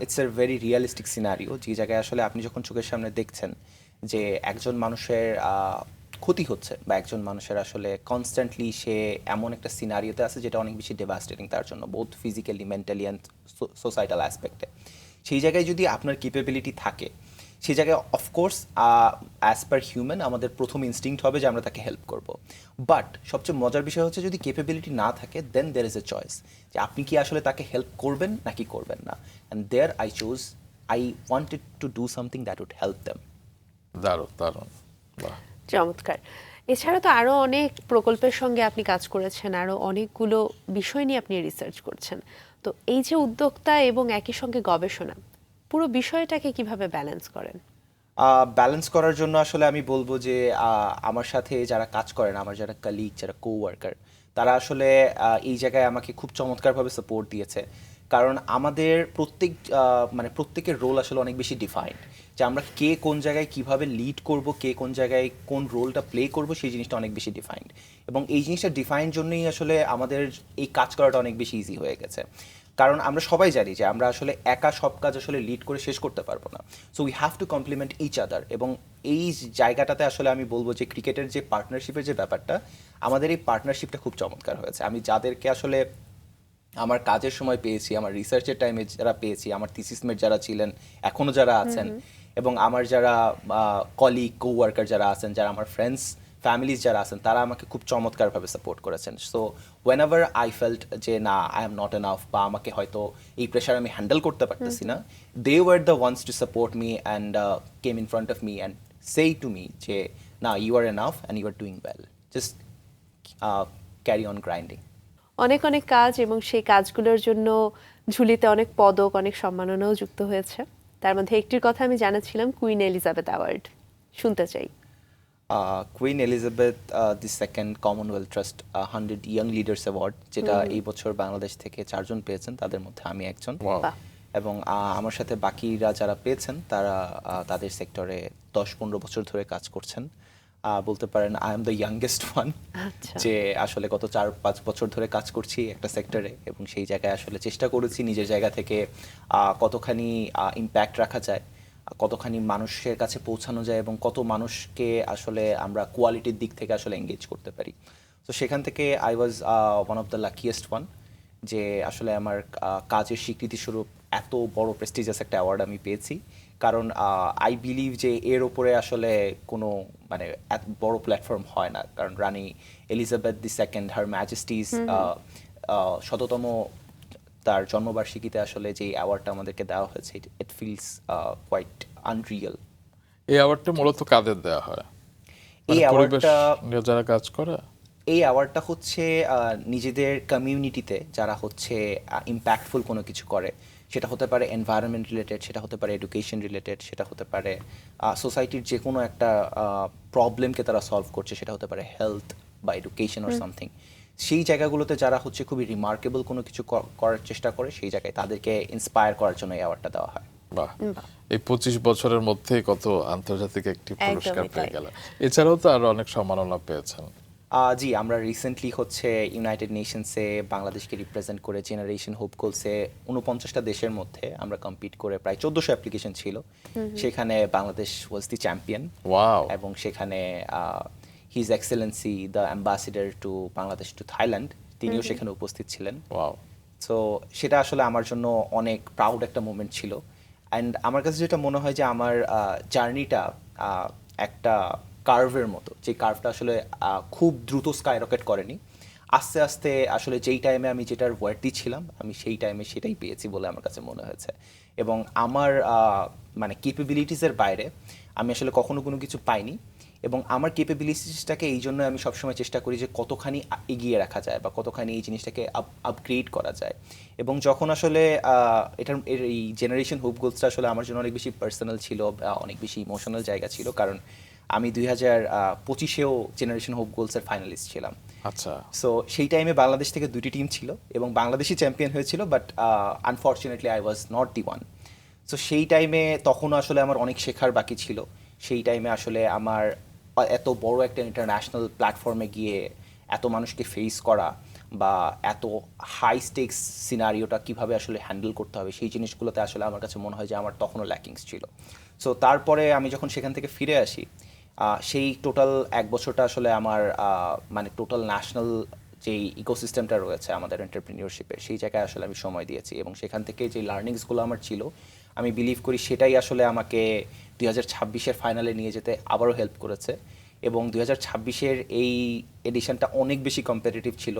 S3: it's a very realistic scenario, যে জায়গায় আসলে আপনি যখন চোখের সামনে দেখছেন যে একজন মানুষের ক্ষতি হচ্ছে, বা একজন মানুষের আসলে কনস্ট্যান্টলি সে এমন একটা সিনারিওতে আছে যেটা অনেক বেশি ডেভাস্টেটিং তার জন্য, both physically, mentally and societal অ্যাসপেক্টে। সেই জায়গায় যদি আপনার ক্যাপাবিলিটি থাকে, সেই জায়গায় অফকোর্স অ্যাজ পার হিউম্যান আমাদের প্রথম ইনস্টিংক্ট হবে যে আমরা তাকে হেল্প করব। বাট সবচেয়ে মজার বিষয় হচ্ছে যদি ক্যাপাবিলিটি না থাকে, দেন দের ইজ এ চয়েস, যে আপনি কি আসলে তাকে হেল্প করবেন নাকি করবেন না। And there I wanted to do something that would help them.
S2: দারুণ দারুণ, বাহ।
S1: চমৎকার। এছাড়া তো আরো অনেক প্রকল্পের সঙ্গে আপনি কাজ করেছেন, আরো অনেকগুলো বিষয় নিয়ে আপনি রিসার্চ করছেন। তো এই যে উদ্যোক্তা এবং একই সঙ্গে গবেষণা, পুরো বিষয়টাকে কিভাবে ব্যালেন্স করেন?
S3: ব্যালেন্স করার জন্য আসলে আমি বলবো যে আমার সাথে যারা কাজ করেন, আমার যারা কালিগ, যারা কোওয়ার্কার, তারা আসলে এই জায়গায় আমাকে খুব চমৎকারভাবে সাপোর্ট দিয়েছে। কারণ আমাদের মানে প্রত্যেকের রোল আসলে অনেক বেশি ডিফাইন্ড, যে আমরা কে কোন জায়গায় কিভাবে লিড করব, কে কোন জায়গায় কোন রোলটা প্লে করব, সেই জিনিসটা অনেক বেশি ডিফাইন্ড। এবং এই জিনিসটা ডিফাইন জন্যই আসলে আমাদের এই কাজ করাটা অনেক বেশি ইজি হয়ে গেছে। কারণ আমরা সবাই জানি যে আমরা আসলে একা সব কাজ আসলে লিড করে শেষ করতে পারবো না। So we have to compliment each other. এবং এই জায়গাটাতে আসলে আমি বলবো যে ক্রিকেটের যে পার্টনারশিপের যে ব্যাপারটা, আমাদের এই পার্টনারশিপটা খুব চমৎকার হয়েছে। আমি যাদেরকে আসলে আমার কাজের সময় পেয়েছি, আমার রিসার্চের টাইমে যারা পেয়েছি, আমার থিসিসমেট যারা ছিলেন, এখনও যারা আছেন, এবং আমার যারা কলিগ কোওয়ার্কার যারা আছেন, যারা আমার ফ্রেন্ডস ফ্যামিলিজ যারা আছেন তারা আমাকে খুব চমৎকারভাবে সাপোর্ট করেছেন। So whenever I felt যে না আই এম নট এনাফ বা আমাকে হয়তো এই প্রেশার আমি হ্যান্ডেল করতে পারতেছি না, they were the ones to support me and came in front of me and say to me যে না you are enough and you are doing well, just carry on grinding.
S1: অনেক অনেক কাজ এবং সেই কাজগুলোর জন্য ঝুলিতে অনেক পদক, অনেক সম্মাননাও যুক্ত হয়েছে। তার মধ্যে একটির কথা আমি জানাচ্ছিলাম, কুইন এলিজাবেথ অ্যাওয়ার্ড, শুনতে চাই।
S3: Queen Elizabeth the second Commonwealth trust 100 young leaders award, যেটা এই বছর বাংলাদেশ থেকে 4 জন পেয়েছেন, তাদের মধ্যে আমি একজন।
S2: Wow.
S1: বাহ।
S3: এবং আমার সাথে বাকিরা যারা পেয়েছেন তারা তাদের সেক্টরে 10-15 বছর ধরে কাজ করছেন। বলতে পারেন I am the youngest one,
S1: আচ্ছা।
S3: যে আসলে গত 4-5 বছর ধরে কাজ করছি একটা সেক্টরে, এবং সেই জায়গায় আসলে চেষ্টা করেছি নিজের জায়গা থেকে কতখানি ইম্প্যাক্ট রাখা যায়, কতখানি মানুষের কাছে পৌঁছানো যায়, এবং কত মানুষকে আসলে আমরা কোয়ালিটির দিক থেকে আসলে এঙ্গেজ করতে পারি। তো সেখান থেকে I was one of the luckiest one, যে আসলে আমার কাজের স্বীকৃতিস্বরূপ এত বড় প্রেস্টিজিয়াস একটা অ্যাওয়ার্ড আমি পেয়েছি। কারণ আই বিলিভ যে এর ওপরে আসলে কোনো মানে এত বড় প্ল্যাটফর্ম হয় না, কারণ রানী এলিজাবেথ দি সেকেন্ড হার ম্যাজেস্টিজ শততম তার জন্মবার্ষিকীতে আসলে যে অ্যাওয়ার্ডটা আমাদেরকে দেওয়া হয়েছে, ইট ফিলস কোয়াইট আনরিয়েল।
S2: এই অ্যাওয়ার্ডটা মূলত কাদের দেওয়া হয়?
S3: এই
S2: মানে পরিবেশ
S3: অ্যাওয়ার্ডটা
S2: নিয়ে যারা কাজ করে?
S3: এই অ্যাওয়ার্ডটা হচ্ছে নিজেদের কমিউনিটিতে যারা হচ্ছে ইম্প্যাক্টফুল কোনো কিছু করে, সেটা হতে পারে এনভায়রনমেন্ট রিলেটেড, সেটা হতে পারে এডুকেশন রিলেটেড, সেটা হতে পারে সোসাইটির যে কোনো একটা প্রবলেমকে তারা সলভ করছে, সেটা হতে পারে হেলথ বা এডুকেশন অর সামথিং। সেই জায়গাগুলোতে যারা হচ্ছে খুবই রিমার্কেবল কোনো কিছু করার চেষ্টা করে, সেই জায়গায় তাদেরকে ইন্সপায়ার করার জন্য এই অ্যাওয়ার্ডটা দেওয়া হয়।
S2: বাহ, এই 25 বছরের মধ্যেই কত আন্তর্জাতিক একটি পুরস্কার
S1: একদমই
S2: পেয়ে
S1: তাই।
S2: গেল। এছাড়াও তো আরো অনেক সম্মাননা পেয়েছেন।
S3: জি, আমরা রিসেন্টলি হচ্ছে ইউনাইটেড নেশনসে বাংলাদেশকে রিপ্রেজেন্ট করে জেনারেশন হোপ গোলসে 49টা দেশের মধ্যে আমরা কম্পিট করে প্রায় 1400 অ্যাপ্লিকেশন ছিল, সেখানে Bangladesh was the champion.
S2: Wow.
S3: এবং সেখানে his excellency the ambassador to Bangladesh to Thailand, তিনিও সেখানে উপস্থিত ছিলেন।
S2: ওয়াও।
S3: সো সেটা আসলে আমার জন্য অনেক প্রাউড একটা মোমেন্ট ছিল। অ্যান্ড আমার কাছে যেটা মনে হয় যে আমার জার্নিটা একটা কার্ভের মতো, যে কার্ভটা আসলে খুব দ্রুত স্কাই রকেট করেনি, আস্তে আস্তে আসলে যেই টাইমে আমি যেটার ওয়ার্থি ছিলাম, আমি সেই টাইমে সেটাই পেয়েছি বলে আমার কাছে মনে হয়েছে। এবং আমার মানে ক্যাপাবিলিটিসের বাইরে আমি আসলে কখনো কোনো কিছু পাইনি, এবং আমার ক্যাপাবিলিটিসটাকে এই জন্য আমি সবসময় চেষ্টা করি যে কতখানি এগিয়ে রাখা যায় বা কতখানি এই জিনিসটাকে আপগ্রেড করা যায়। এবং যখন আসলে এই জেনারেশন হোপ গোলসটা আসলে আমার জন্য অনেক বেশি পার্সোনাল ছিল, অনেক বেশি ইমোশনাল জায়গা ছিল, কারণ আমি 2025-এও জেনারেশন হোপ গোলসের ফাইনালিস্ট ছিলাম।
S2: আচ্ছা।
S3: সো সেই টাইমে বাংলাদেশ থেকে 2টি টিম ছিল এবং বাংলাদেশই চ্যাম্পিয়ন হয়েছিল, but unfortunately I was not the one. So সেই টাইমে তখনও আসলে আমার অনেক শেখার বাকি ছিল। সেই টাইমে আসলে আমার এত বড় একটা ইন্টারন্যাশনাল প্ল্যাটফর্মে গিয়ে এত মানুষকে ফেস করা বা এত হাই স্টেকস সিনারিওটা কিভাবে আসলে হ্যান্ডেল করতে হবে, সেই জিনিসগুলোতে আসলে আমার কাছে মনে হয় যে আমার তখনও ল্যাকিংস ছিল। সো তারপরে আমি যখন সেখান থেকে ফিরে আসি, সেই টোটাল 1 বছরটা আসলে আমার মানে টোটাল ন্যাশনাল যেই ইকোসিস্টেমটা রয়েছে আমাদের এন্টারপ্রেনিয়রশিপে, সেই জায়গায় আসলে আমি সময় দিয়েছি, এবং সেখান থেকে যে লার্নিংসগুলো আমার ছিল আমি বিলিভ করি সেটাই আসলে আমাকে 2026-এর ফাইনালে নিয়ে যেতে আবারও হেল্প করেছে। এবং 2026-এর এই এডিশনটা অনেক বেশি কম্পিটিটিভ ছিল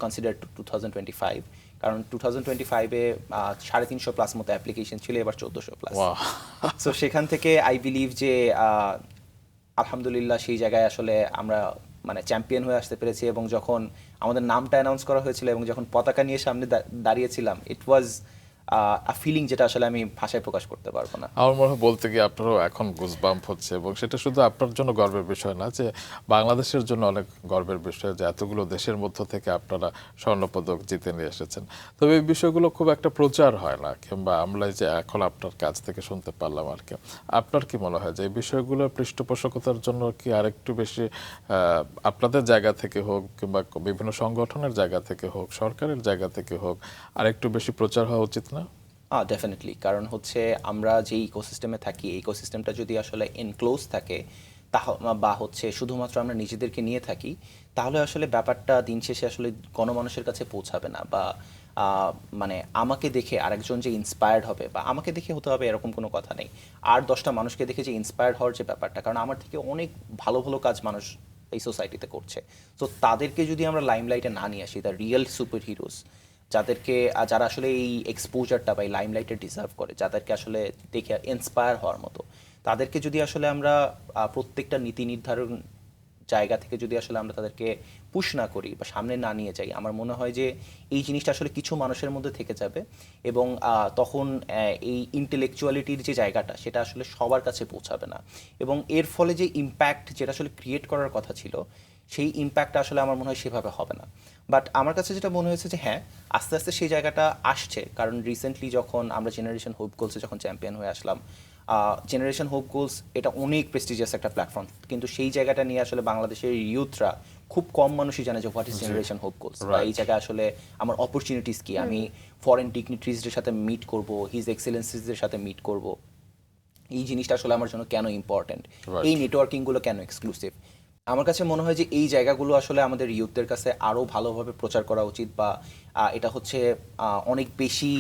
S3: কনসিডার টু 2025, কারণ 2025-এ 350+ মতো অ্যাপ্লিকেশন ছিল, এবার 1400+।
S2: ওয়াও।
S3: সো সেখান থেকে আই বিলিভ যে আলহামদুলিল্লাহ সেই জায়গায় আসলে আমরা মানে চ্যাম্পিয়ন হয়ে আসতে পেরেছি। এবং যখন আমাদের নামটা অ্যানাউন্স করা হয়েছিল এবং যখন পতাকা নিয়ে সামনে দাঁড়িয়েছিলাম, ইট ওয়াজ আ ফিলিং যেটা আসলে আমি ভাষায় প্রকাশ করতে পারবো না।
S2: আমার মনে হয় বলতে গিয়ে আপনারও এখন গুজবাম্প হচ্ছে, এবং সেটা শুধু আপনার জন্য গর্বের বিষয় না, যে বাংলাদেশের জন্য অনেক গর্বের বিষয় যে এতগুলো দেশের মধ্য থেকে আপনারা স্বর্ণপদক জিতে নিয়ে এসেছেন। তবে এই বিষয়গুলো খুব একটা প্রচার হয় না, কিংবা আমরা যে এখন আপনার কাছ থেকে শুনতে পারলাম আর কি। আপনার কি মনে হয় যে এই বিষয়গুলোর পৃষ্ঠপোষকতার জন্য কি আরেকটু বেশি আপনাদের জায়গা থেকে হোক, কিংবা বিভিন্ন সংগঠনের জায়গা থেকে হোক, সরকারের জায়গা থেকে হোক, আরেকটু বেশি প্রচার হওয়া উচিত না?
S3: ডেফিনেটলি, কারণ হচ্ছে আমরা যে ইকোসিস্টেমে থাকি, এই ইকোসিস্টেমটা যদি আসলে এনক্লোজ থাকে বা হচ্ছে শুধুমাত্র আমরা নিজেদেরকে নিয়ে থাকি, তাহলে আসলে ব্যাপারটা দিন শেষে আসলে গণমানুষের কাছে পৌঁছাবে না, বা মানে আমাকে দেখে আরেকজন যে ইন্সপায়ার্ড হবে বা আমাকে দেখে হতে হবে এরকম কোনো কথা নেই। আর 10টা মানুষকে দেখে যে ইন্সপায়ার্ড হওয়ার যে ব্যাপারটা, কারণ আমার থেকে অনেক ভালো ভালো কাজ মানুষ এই সোসাইটিতে করছে। তো তাদেরকে যদি আমরা লাইমলাইটে না নিয়ে আসি, দ্য রিয়েল সুপার হিরোজ, যাদেরকে যারা আসলে এই এক্সপোজারটা বা এই লাইমলাইটে ডিজার্ভ করে, যাদেরকে আসলে দেখে ইন্সপায়ার হওয়ার মতো, তাদেরকে যদি আসলে আমরা প্রত্যেকটা নীতি নির্ধারণ জায়গা থেকে যদি আসলে আমরা তাদেরকে পুশ না করি বা সামনে না নিয়ে যাই, আমার মনে হয় যে এই জিনিসটা আসলে কিছু মানুষের মধ্যে থেকে যাবে এবং তখন এই ইন্টেলেকচুয়ালিটির যে জায়গাটা সেটা আসলে সবার কাছে পৌঁছাবে না, এবং এর ফলে যে ইম্প্যাক্ট যেটা আসলে ক্রিয়েট করার কথা ছিল সেই ইম্প্যাক্টটা আসলে আমার মনে হয় সেভাবে হবে না। বাট আমার কাছে যেটা মনে হয়েছে যে হ্যাঁ, আস্তে আস্তে সেই জায়গাটা আসছে, কারণ রিসেন্টলি যখন আমরা জেনারেশন হোপ গোলসে যখন চ্যাম্পিয়ন হয়ে আসলাম, জেনারেশন হোপ গোলস এটা অনেক প্রেস্টিজিয়াস একটা প্ল্যাটফর্ম, কিন্তু সেই জায়গাটা নিয়ে আসলে বাংলাদেশের ইউথরা খুব কম মানুষই জানে যে what is generation hope goals, বা এই জায়গায় আসলে আমার অপরচুনিটিস কি, আমি ফরেন ডিগনিটরিজদের সাথে মিট করব, হিজ এক্সেলেন্সিসদের সাথে মিট করব, এই জিনিসটা আসলে আমার জন্য কেন ইম্পর্টেন্ট, এই নেটওয়ার্কিংগুলো কেন এক্সক্লুসিভ। আমার কাছে মনে হয় যে এই জায়গাগুলো আসলে আমাদের ইউথদের কাছে আরও ভালোভাবে প্রচার করা উচিত, বা এটা হচ্ছে অনেক বেশি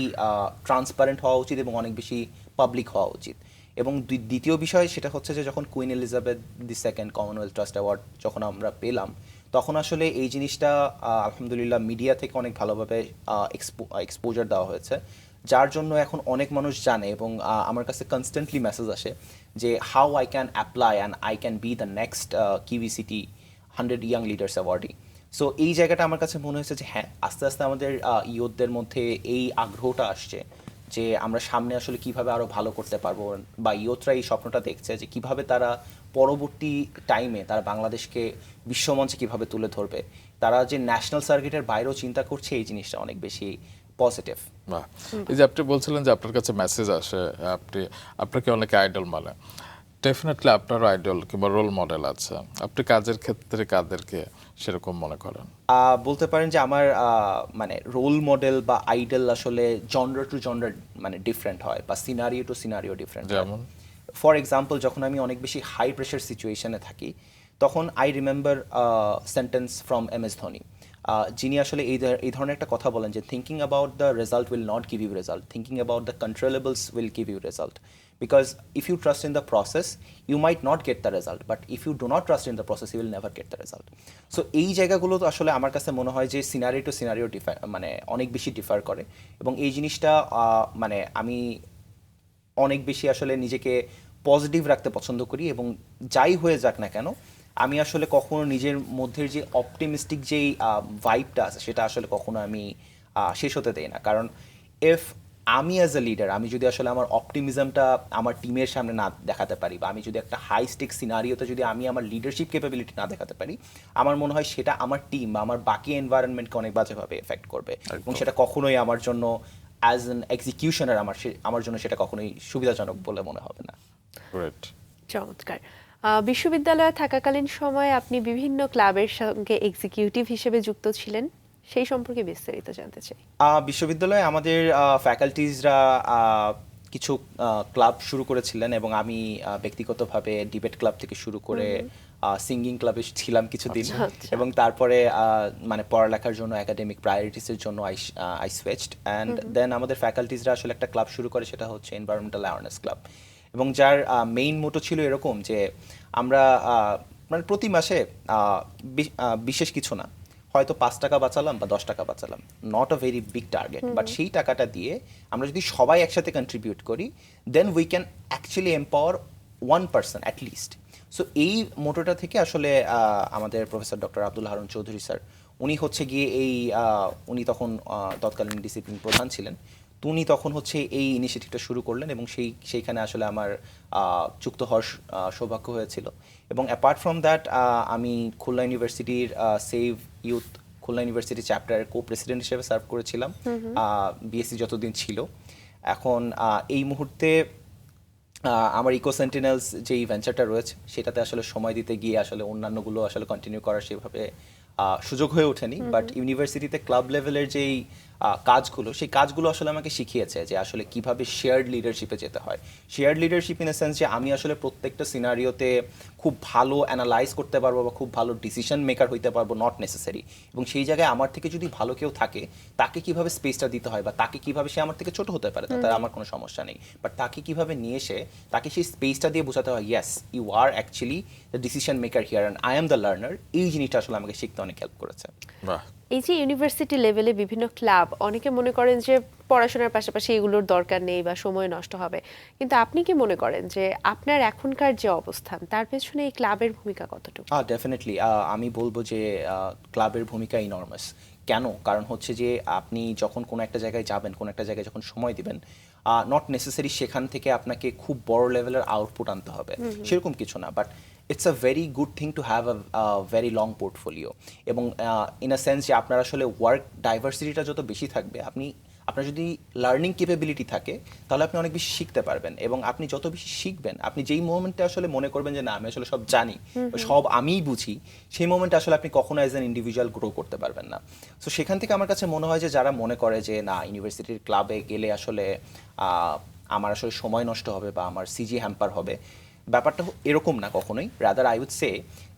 S3: ট্রান্সপারেন্ট হওয়া উচিত এবং অনেক বেশি পাবলিক হওয়া উচিত। এবং দ্বিতীয় বিষয় সেটা হচ্ছে যে যখন queen Elizabeth II Commonwealth trust award যখন আমরা পেলাম, তখন আসলে এই জিনিসটা আলহামদুলিল্লাহ মিডিয়া থেকে অনেক ভালোভাবে এক্সপোজার দেওয়া হয়েছে, যার জন্য এখন অনেক মানুষ জানে, এবং আমার কাছে কনস্ট্যান্টলি মেসেজ আসে যে how I can apply and I can be the next কিউভিসিটি 100 ইয়াং লিডার্স অ্যাওয়ার্ডি। সো এই জায়গাটা আমার কাছে মনে হয়েছে যে হ্যাঁ, আস্তে আস্তে আমাদের ইয়ুথদের মধ্যে এই আগ্রহটা আসছে যে আমরা সামনে আসলে কিভাবে আরও ভালো করতে পারবো, বা ইয়ুথরা এই স্বপ্নটা দেখছে যে কিভাবে তারা পরবর্তী টাইমে তারা বাংলাদেশকে বিশ্বমঞ্চে কিভাবে তুলে ধরবে, তারা যে ন্যাশনাল সার্কিটের বাইরেও চিন্তা করছে, এই জিনিসটা অনেক বেশি পজিটিভ।
S2: বাহ, এই যে আপনি বলছিলেন যে আপনার কাছে মেসেজ আসে, আপনাকে অনেকে আইডল মানে, ডেফিনেটলি আপনারও আইডল কিংবা রোল মডেল আছে, আপনি কাজের ক্ষেত্রে কাদেরকে সেরকম মনে করেন?
S3: বলতে পারেন যে আমার মানে রোল মডেল বা আইডল আসলে জনরা টু জনরা মানে ডিফারেন্ট হয়, বা সিনারিও টু সিনারিও ডিফারেন্ট হয়।
S2: যেমন
S3: ফর এক্সাম্পল, যখন আমি অনেক বেশি হাই প্রেশার সিচুয়েশনে থাকি, তখন I remember sentence from MS Dhoni, যিনি আসলে এই ধরনের একটা কথা বলেন যে thinking about the result will not give you result, thinking about the controllables will give you result, because if you trust in the process you might not get the result, but if you do not trust in the process you will never get the result. So এই জায়গাগুলো তো আসলে আমার কাছে মনে হয় যে সিনারিও টু সিনারিও মানে অনেক বেশি ডিফার করে, এবং এই জিনিসটা মানে আমি অনেক বেশি আসলে নিজেকে পজিটিভ রাখতে পছন্দ করি, এবং যাই হয়ে যাক না কেন আমি আসলে কখনো নিজের মধ্যে যে অপটিমিস্টিক যেই ভাইবটা আছে সেটা আসলে কখনো আমি শেষ হতে দেই না, কারণ আমি অ্যাজ এ লিডার, আমি যদি আসলে আমার অপটিমিজমটা আমার টিমের সামনে না দেখাতে পারি, বা আমি যদি একটা হাই স্টেক সিনারিওতে যদি আমি আমার লিডারশিপ ক্যাপাবিলিটি না দেখাতে পারি, আমার মনে হয় সেটা আমার টিম বা আমার বাকি এনভায়রনমেন্টকে অনেক বাজেভাবে এফেক্ট করবে, এবং সেটা কখনোই আমার জন্য অ্যাজ অ্যান এক্সিকিউশনার আমার জন্য সেটা কখনোই সুবিধাজনক বলে মনে হবে না।
S2: গ্রেট।
S1: চমৎকার। বিশ্ববিদ্যালয়ে থাকাকালীন সময়ে আপনি বিভিন্ন ক্লাবের সঙ্গে এক্সিকিউটিভ হিসেবে যুক্ত ছিলেন, সেই সম্পর্কে বিস্তারিত জানতে চাই।
S3: বিশ্ববিদ্যালয়ে আমাদের ফ্যাকাল্টিজরা কিছু ক্লাব শুরু করেছিলেন, এবং আমি ব্যক্তিগতভাবে ডিবেট ক্লাব থেকে শুরু করে সিঙ্গিং ক্লাবে ছিলাম কিছুদিন, এবং তারপরে মানে পড়ালেখার জন্য একাডেমিক প্রায়োরিটিসের জন্য আই সুইচড, অ্যান্ড দেন আমাদের ফ্যাকাল্টিজরা আসলে একটা ক্লাব শুরু করে, সেটা হচ্ছে এনভায়রনমেন্টাল অ্যাওয়ারনেস ক্লাব, এবং যার মেইন মোটো ছিল এরকম যে আমরা মানে প্রতি মাসে বিশেষ কিছু না, হয়তো 5 টাকা বাঁচালাম বা 10 টাকা বাঁচালাম, not a very big target, but সেই টাকাটা দিয়ে আমরা যদি সবাই একসাথে কন্ট্রিবিউট করি, then we can actually empower 1 person at least. So এই মোটোটা থেকে আসলে আমাদের professor doctor Abdul Harun Chowdhury sir, উনি হচ্ছে গিয়ে উনি তখন তৎকালীন ডিসিপ্লিন প্রধান ছিলেন, তো উনি তখন হচ্ছে এই ইনিশিয়েটিভটা শুরু করলেন, এবং সেইখানে আসলে আমার যুক্ত হওয়ার সৌভাগ্য হয়েছিল। এবং অ্যাপার্ট ফ্রম দ্যাট আমি খুলনা ইউনিভার্সিটির সেভ ইউথ খুলনা ইউনিভার্সিটি চ্যাপ্টারের কো প্রেসিডেন্ট হিসেবে সার্ভ করেছিলাম বিএসসি যতদিন ছিল। এখন এই মুহূর্তে আমার ইকো সেন্টিনেলস যেই ভেঞ্চারটা রয়েছে সেটাতে আসলে সময় দিতে গিয়ে আসলে অন্যান্যগুলো আসলে কন্টিনিউ করার সেভাবে সুযোগ হয়ে ওঠেনি, বাট ইউনিভার্সিটিতে ক্লাব লেভেলের যেই কাজগুলো, সেই কাজগুলো আসলে আমাকে শিখিয়েছে যে আসলে কিভাবে শেয়ার্ড লিডারশিপে যেতে হয়। Shared leadership in a sense যে আমি আসলে প্রত্যেকটা সিনারিওতে খুব ভালো অ্যানালাইজ করতে পারবো বা খুব ভালো ডিসিশন মেকার হইতে পারবো, নট নেসেসারি। এবং সেই জায়গায় আমার থেকে যদি ভালো কেউ থাকে, তাকে কিভাবে স্পেসটা দিতে হয় বা তাকে কিভাবে, সে আমার থেকে ছোট হতে পারে, তাতে আমার কোনো সমস্যা নেই, বাট তাকে কিভাবে নিয়ে এসে তাকে সেই স্পেসটা দিয়ে বোঝাতে হয়, yes you are actually the decision maker here and I am the learner. এই জিনিসটা আসলে আমাকে শিখতে অনেক হেল্প করেছে।
S2: বাহ,
S1: এই যে ইউনিভার্সিটি লেভেলে বিভিন্ন ক্লাব, অনেকে মনে করেন যে পড়াশোনার পাশাপাশি এগুলোর দরকার নেই বা সময় নষ্ট হবে, কিন্তু আপনি কি মনে করেন যে আপনার এখনকার যে অবস্থান তার পেছনে এই ক্লাবের ভূমিকা কতটুকু?
S3: ডেফিনেটলি আমি বলবো যে ক্লাবের ভূমিকা ইনর্মাস। কেন? কারণ হচ্ছে যে আপনি যখন কোনো একটা জায়গায় যাবেন, কোনো একটা জায়গায় যখন সময় দিবেন, নট নেসেসারি সেখান থেকে আপনাকে খুব বড় লেভেলের আউটপুট আনতে হবে, সেরকম কিছু না, but it's a very good thing to have a very long portfolio. এবং ইন আ সেন্স যে আপনার আসলে ওয়ার্ক ডাইভার্সিটিটা যত বেশি থাকবে, আপনার যদি লার্নিং ক্যাপাবিলিটি থাকে, তাহলে আপনি অনেক বেশি শিখতে পারবেন। এবং আপনি যত বেশি শিখবেন, আপনি যেই মোমেন্টে আসলে মনে করবেন যে না আমি আসলে সব জানি, সব আমিই বুঝি, সেই মোমেন্টে আসলে আপনি কখনো অ্যাজ অ্যান ইন্ডিভিজুয়াল গ্রো করতে পারবেন না। সো সেখান থেকে আমার কাছে মনে হয় যে যারা মনে করে যে না ইউনিভার্সিটির ক্লাবে গেলে আসলে আমার আসলে সময় নষ্ট হবে বা আমার সিজি হ্যাম্পার হবে, ব্যাপারটা এরকম না কখনোই। রাদার আই উড সে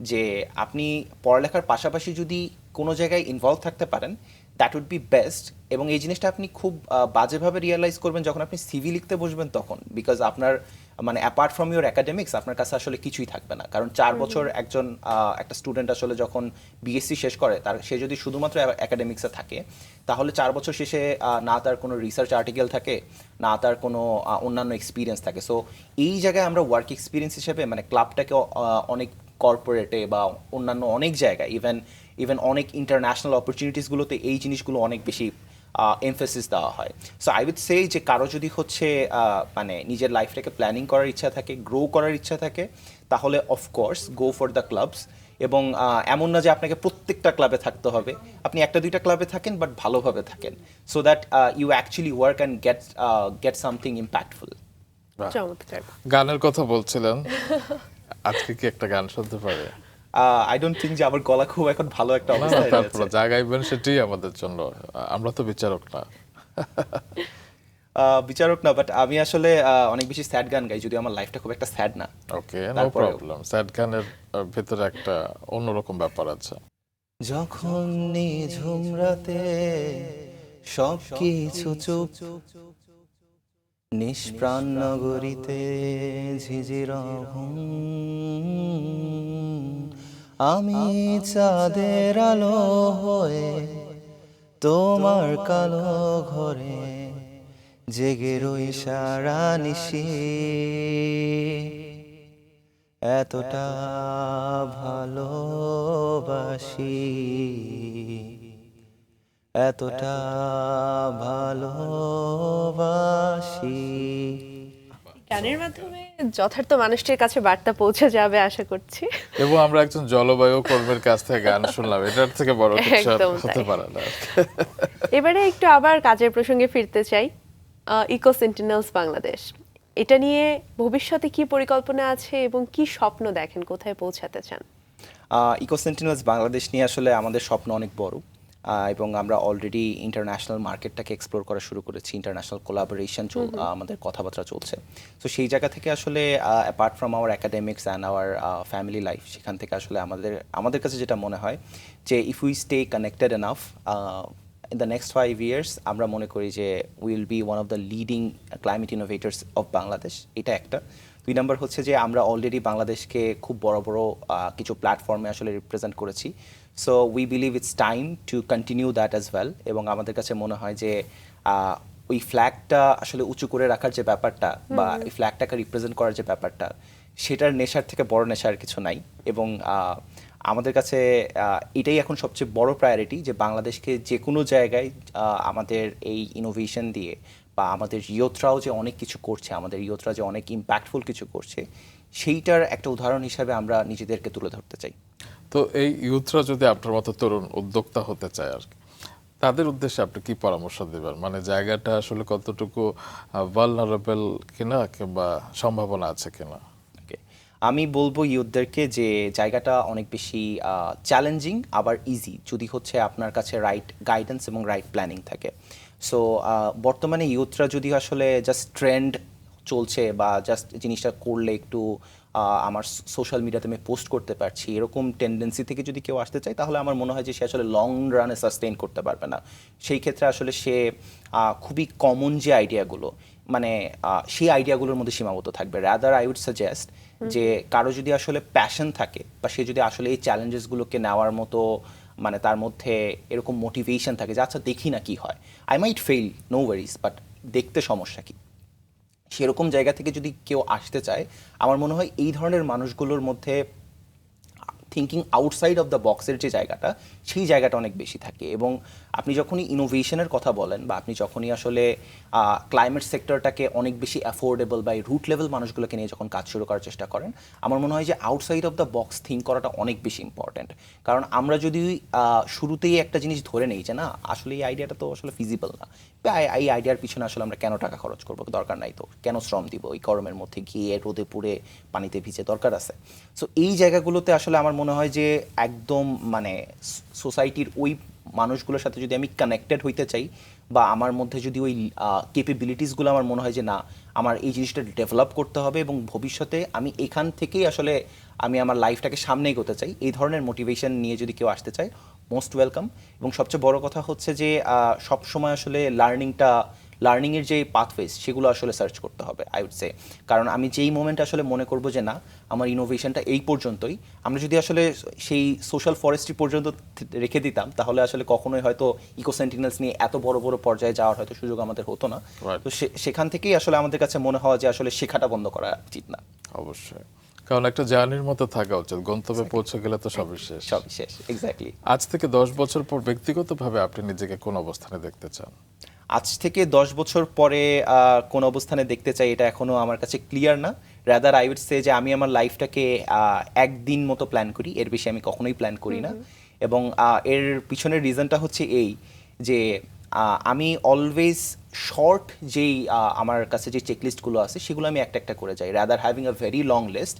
S3: যে আপনি পড়ালেখার পাশাপাশি যদি কোনো জায়গায় ইনভলভ থাকতে পারেন, দ্যাট উড বি বেস্ট। এবং এই জিনিসটা আপনি খুব বাজেভাবে রিয়েলাইজ করবেন যখন আপনি সিভি লিখতে বসবেন তখন, বিকজ আপনার মানে অ্যাপার্ট ফ্রম ইউর একাডেমিক্স আপনার কাছে আসলে কিছুই থাকবে না। কারণ 4 বছর একটা স্টুডেন্ট আসলে যখন বিএসসি শেষ করে, সে যদি শুধুমাত্র একাডেমিক্সে থাকে, তাহলে 4 বছর শেষে না তার কোনো রিসার্চ আর্টিকেল থাকে, না তার কোনো অন্যান্য এক্সপিরিয়েন্স থাকে। সো এই জায়গায় আমরা ওয়ার্ক এক্সপিরিয়েন্স হিসেবে মানে ক্লাবটাকে অনেক কর্পোরেটে বা অন্যান্য অনেক জায়গায়, ইভেন অনেক ইন্টারন্যাশনাল অপরচুনিটিসগুলোতে এই জিনিসগুলো অনেক বেশি এমফেসিস দেওয়া হয়। সো আই উইড সে যে কারো যদি হচ্ছে মানে নিজের লাইফটাকে প্ল্যানিং করার ইচ্ছা থাকে, গ্রো করার ইচ্ছা থাকে, তাহলে of course go for the clubs. এবং এমন না যে আপনাকে প্রত্যেকটা ক্লাবে থাকতে হবে, আপনি একটা দুইটা ক্লাবে থাকেন বাট ভালোভাবে থাকেন, so that you actually work and get something impactful.
S2: বাহ।
S1: চমৎকার।
S2: গানের কথা বলছিলেন, আজকে কি একটা গান শুনতে পারে?
S3: আই ডোন্ট থিঙ্ক যে আমার গলা খুব এখন ভালো একটা
S2: না,
S3: অবস্থায়
S2: তারপরে
S3: রয়েছে।
S2: যা গাইবেন সেটাই আমাদের জন্য, আমরা তো বিচারক না।
S3: বিচারক না, বাট আমি আসলে অনেক বেশি স্যাড গান গাই, যদিও আমার লাইফটা খুব একটা স্যাড না।
S2: ওকে, নো
S3: তারপরেও।
S2: প্রবলেম। স্যাড গানের ভেতরে একটা অন্যরকম ব্যাপার আছে।
S3: যখন নিঝুম রাতে সব কিছু চুপ, নিষ্প্রাণ নগরীতে ঝিঝির ঘুম, আমি চাঁদের আলো হয়ে তোমার কালো ঘরে জেগে রই সারা নিশি, এতটা ভালোবাসি, এতটা ভালোবাসি।
S1: গানের মাধ্যমে যথার্থ মানুষটির কাছে বার্তা পৌঁছে যাবে আশা করছি।
S2: এবং আমরা একজন জলবায়ু কর্মীর কাছ থেকে গান শুনলাম, এটার থেকে বড় কিছু আর
S1: একদম
S2: হতে
S1: তাই।
S2: পারে না।
S1: এবারে একটু আবার কাজের প্রসঙ্গে ফিরতে চাই। ইকো সেন্টিনেলস বাংলাদেশ, এটা নিয়ে ভবিষ্যতে কি পরিকল্পনা আছে এবং কি স্বপ্ন দেখেন, কোথায় পৌঁছাতে চান?
S3: ইকো সেন্টিনেলস বাংলাদেশ নিয়ে আসলে আমাদের স্বপ্ন অনেক বড়, এবং আমরা অলরেডি ইন্টারন্যাশনাল মার্কেটটাকে এক্সপ্লোর করা শুরু করেছি, ইন্টারন্যাশনাল কোলাবোরেশন আমাদের কথাবার্তা চলছে। তো সেই জায়গা থেকে আসলে apart from our academics and our family life, সেখান থেকে আসলে আমাদের কাছে যেটা মনে হয় যে if we stay connected enough, in the next 5 years আমরা মনে করি যে will be one of the leading climate innovators of Bangladesh. এটা একটা। 2 নাম্বার হচ্ছে যে আমরা অলরেডি বাংলাদেশকে খুব বড় বড় কিছু প্ল্যাটফর্মে আসলে রিপ্রেজেন্ট করেছি। So we believe it's time to continue that as well. এবং আমাদের কাছে মনে হয় যে ওই ফ্ল্যাগটা আসলে উঁচু করে রাখার যে ব্যাপারটা বা এই ফ্ল্যাগটাকে রিপ্রেজেন্ট করার যে ব্যাপারটা, সেটার নেশার থেকে বড় নেশার কিছু নাই। এবং আমাদের কাছে এটাই এখন সবচেয়ে বড় প্রায়োরিটি যে বাংলাদেশকে যে কোনো জায়গায় আমাদের এই ইনোভেশন দিয়ে বা আমাদের ইয়ুথরাও যে অনেক কিছু করছে, আমাদের ইয়ুথরা যে অনেক ইম্প্যাক্টফুল কিছু করছে, সেইটার একটা উদাহরণ হিসাবে আমরা নিজেদেরকে তুলে ধরতে চাই।
S2: তো এই ইউথরা যদি আপনার মতো তরুণ উদ্যোক্তা হতে চায় আর কি, তাদের উদ্দেশ্যে আপনি কি পরামর্শ দেবেন? মানে জায়গাটা আসলে কতটুকু ভালনারেবল কিনা কিংবা সম্ভাবনা আছে কিনা?
S3: ওকে, আমি বলবো ইউথদেরকে যে জায়গাটা অনেক বেশি চ্যালেঞ্জিং আবার ইজি যদি হচ্ছে আপনার কাছে রাইট গাইডেন্স এবং রাইট প্ল্যানিং থাকে। সো বর্তমানে ইউথরা যদি আসলে জাস্ট ট্রেন্ড চলছে বা জাস্ট জিনিসটা করলে একটু আমার সোশ্যাল মিডিয়াতে আমি পোস্ট করতে পারছি এরকম টেন্ডেন্সি থেকে যদি কেউ আসতে চায় তাহলে আমার মনে হয় যে সে আসলে লং রানে সাস্টেইন করতে পারবে না। সেই ক্ষেত্রে আসলে সে খুবই কমন যে আইডিয়াগুলো মানে সেই আইডিয়াগুলোর মধ্যে সীমাবদ্ধ থাকবে। রাদার আই উড সাজেস্ট যে কারো যদি আসলে প্যাশন থাকে বা সে যদি আসলে এই চ্যালেঞ্জেসগুলোকে নেওয়ার মতো মানে তার মধ্যে এরকম মোটিভেশন থাকে যে আচ্ছা দেখি না কি হয়, I might fail no worries but দেখতে সমস্যা কি, সেরকম জায়গা থেকে যদি কেউ আসতে চায় আমার মনে হয় এই ধরনের মানুষগুলোর মধ্যে থিঙ্কিং আউটসাইড অফ দ্য বক্সের যে জায়গাটা সেই জায়গাটা অনেক বেশি থাকে। এবং আপনি যখনই ইনোভেশনের কথা বলেন বা আপনি যখনই আসলে ক্লাইমেট সেক্টরটাকে অনেক বেশি অ্যাফোর্ডেবল বা রুট লেভেল মানুষগুলোকে নিয়ে যখন কাজ শুরু করার চেষ্টা করেন আমার মনে হয় যে outside of the box think করাটা অনেক বেশি ইম্পর্ট্যান্ট। কারণ আমরা যদি শুরুতেই একটা জিনিস ধরে নেই যে না আসলে এই আইডিয়াটা তো আসলে ফিজিবল না, এই আইডিয়ার পিছনে আসলে আমরা কেন টাকা খরচ করবো, দরকার নাই তো, কেন শ্রম দিব এই গরমের মধ্যে গিয়ে রোদে পুড়ে পানিতে ভিজে, দরকার আছে। সো এই জায়গাগুলোতে আসলে আমার মনে হয় যে একদম মানে সোসাইটির ওই মানুষগুলোর সাথে যদি আমি কানেক্টেড হইতে চাই বা আমার মধ্যে যদি ওই কেপেবিলিটিসগুলো আমার মনে হয় যে না আমার এই জিনিসটা ডেভেলপ করতে হবে এবং ভবিষ্যতে আমি এখান থেকেই আসলে আমি আমার লাইফটাকে সামনে এগোতে চাই, এই ধরনের মোটিভেশন নিয়ে যদি কেউ আসতে চায় মোস্ট ওয়েলকাম। এবং সবচেয়ে বড় কথা হচ্ছে যে সব সময় আসলে লার্নিংয়ের যে পাথওয়েজ সেগুলো আসলে সার্চ করতে হবে আই উড সে। কারণ আমি যেই মোমেন্টে আসলে মনে করবো যে না আমার ইনোভেশনটা এই পর্যন্তই, আমরা যদি আসলে সেই সোশ্যাল ফরেস্ট্রি পর্যন্ত রেখে দিতাম তাহলে আসলে কখনোই হয়তো ইকো সেন্টিনেলস নিয়ে এত বড় বড় পর্যায়ে যাওয়ার হয়তো সুযোগ আমাদের হতো না। তো সেখান থেকেই আসলে আমাদের কাছে মনে হয় যে আসলে শেখাটা বন্ধ করা উচিত না।
S2: অবশ্যই, কারণ একটা জার্নির মতো থাকা উচিত, গন্তব্যে পৌঁছে গেলে তো সবই শেষ।
S3: সবই শেষ, এক্স্যাক্টলি।
S2: আজ থেকে 10 বছর পর ব্যক্তিগতভাবে আপনি নিজেকে কোন অবস্থানে দেখতে চান?
S3: আজ থেকে 10 বছর পরে কোন অবস্থানে দেখতে চাই এটা এখনো আমার কাছে ক্লিয়ার না। রাদার আই উড সে যে আমি আমার লাইফটাকে একদিন মতো প্ল্যান করি, এর বেশি আমি কখনোই প্ল্যান করি না। এবং এর পিছনের রিজনটা হচ্ছে এই যে আমি অলওয়েজ শর্ট যেই আমার কাছে যে চেকলিস্টগুলো আছে সেগুলো আমি একটা একটা করে যাই rather having a very long list.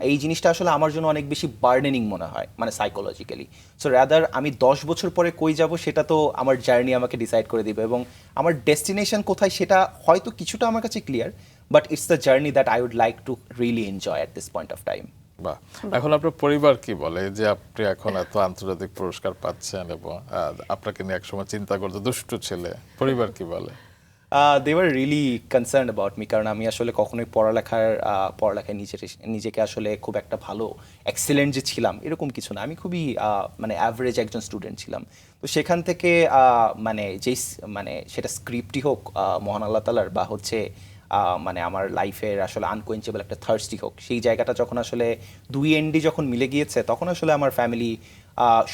S3: এই জিনিসটা আসলে আমার জন্য অনেক বেশি বার্ডেনিং মনে হয় মানে সাইকোলজিক্যালি। সো রাদার আমি 10 বছর পরে কই যাব সেটা তো আমার জার্নি আমাকে ডিসাইড করে দিবে এবং আমার ডেস্টিনেশন কোথায় সেটা হয়তো কিছুটা আমার কাছে clear, but it's the journey that I would like to really enjoy at this point of time.
S2: বাহ, এখন আপনার পরিবার কি বলে যে আপনি এখন এত আন্তর্জাতিক পুরস্কার পাচ্ছেন এবং আপনাকে নিয়ে একসময় চিন্তা করতে দুষ্টু ছেলে, পরিবার কি বলে?
S3: They were really concern about me, কারণ আমি আসলে কখনোই পড়ালেখায় নিজেকে আসলে খুব একটা ভালো এক্সেলেন্ট যে ছিলাম এরকম কিছু না, আমি খুবই মানে অ্যাভারেজ একজন স্টুডেন্ট ছিলাম। তো সেখান থেকে মানে মানে সেটা স্ক্রিপ্টই হোক মহান আল্লাহ তাআলার বা হচ্ছে মানে আমার লাইফের আসলে আনকোয়েঞ্চেবল একটা থার্স্টি হোক, সেই জায়গাটা যখন আসলে দুই এন্ডই যখন মিলে গিয়েছে তখন আসলে আমার ফ্যামিলি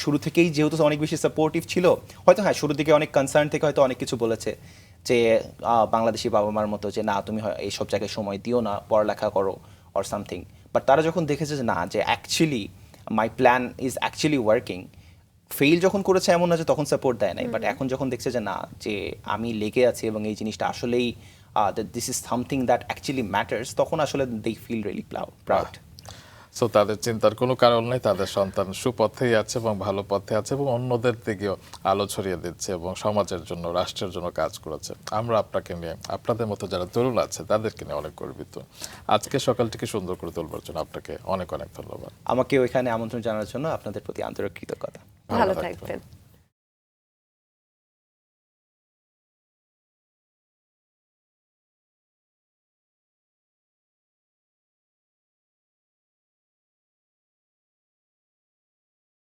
S3: শুরু থেকেই যেহেতু অনেক বেশি সাপোর্টিভ ছিল, হয়তো হ্যাঁ শুরু থেকে অনেক কনসার্ন থেকে হয়তো অনেক কিছু বলেছে যে বাংলাদেশি বাবা মার মতো যে না তুমি এইসব জায়গায় সময় দিও না, পড়ালেখা করো অর সামথিং, বাট তারা যখন দেখেছে যে না যে actually my plan is actually working, fail যখন করেছে এমন না যে তখন সাপোর্ট দেয় নাই, বাট এখন যখন দেখছে যে না যে আমি লেগে আছি এবং এই জিনিসটা আসলেই this is something that actually matters, তখন আসলে they feel really proud.
S2: So তাদের চিন্তার কোনো কারণ নেই, তাদের সন্তান সুপথেই আছে এবং ভালো পথে আছে এবং অন্যদের দিকেও আলো ছড়িয়ে দিচ্ছে এবং সমাজের জন্য রাষ্ট্রের জন্য কাজ করেছে। আমরা আপনাকে নিয়ে, আপনাদের মতো যারা তরুণ আছে তাদেরকে নিয়ে অনেক গর্বিত। আজকে সকালটিকে সুন্দর করে তোলবার জন্য আপনাকে অনেক অনেক ধন্যবাদ।
S3: আমাকে ওইখানে আমন্ত্রণ জানানোর জন্য আপনাদের প্রতি আন্তরিক কৃতজ্ঞতা।
S1: ভালো থাকবেন।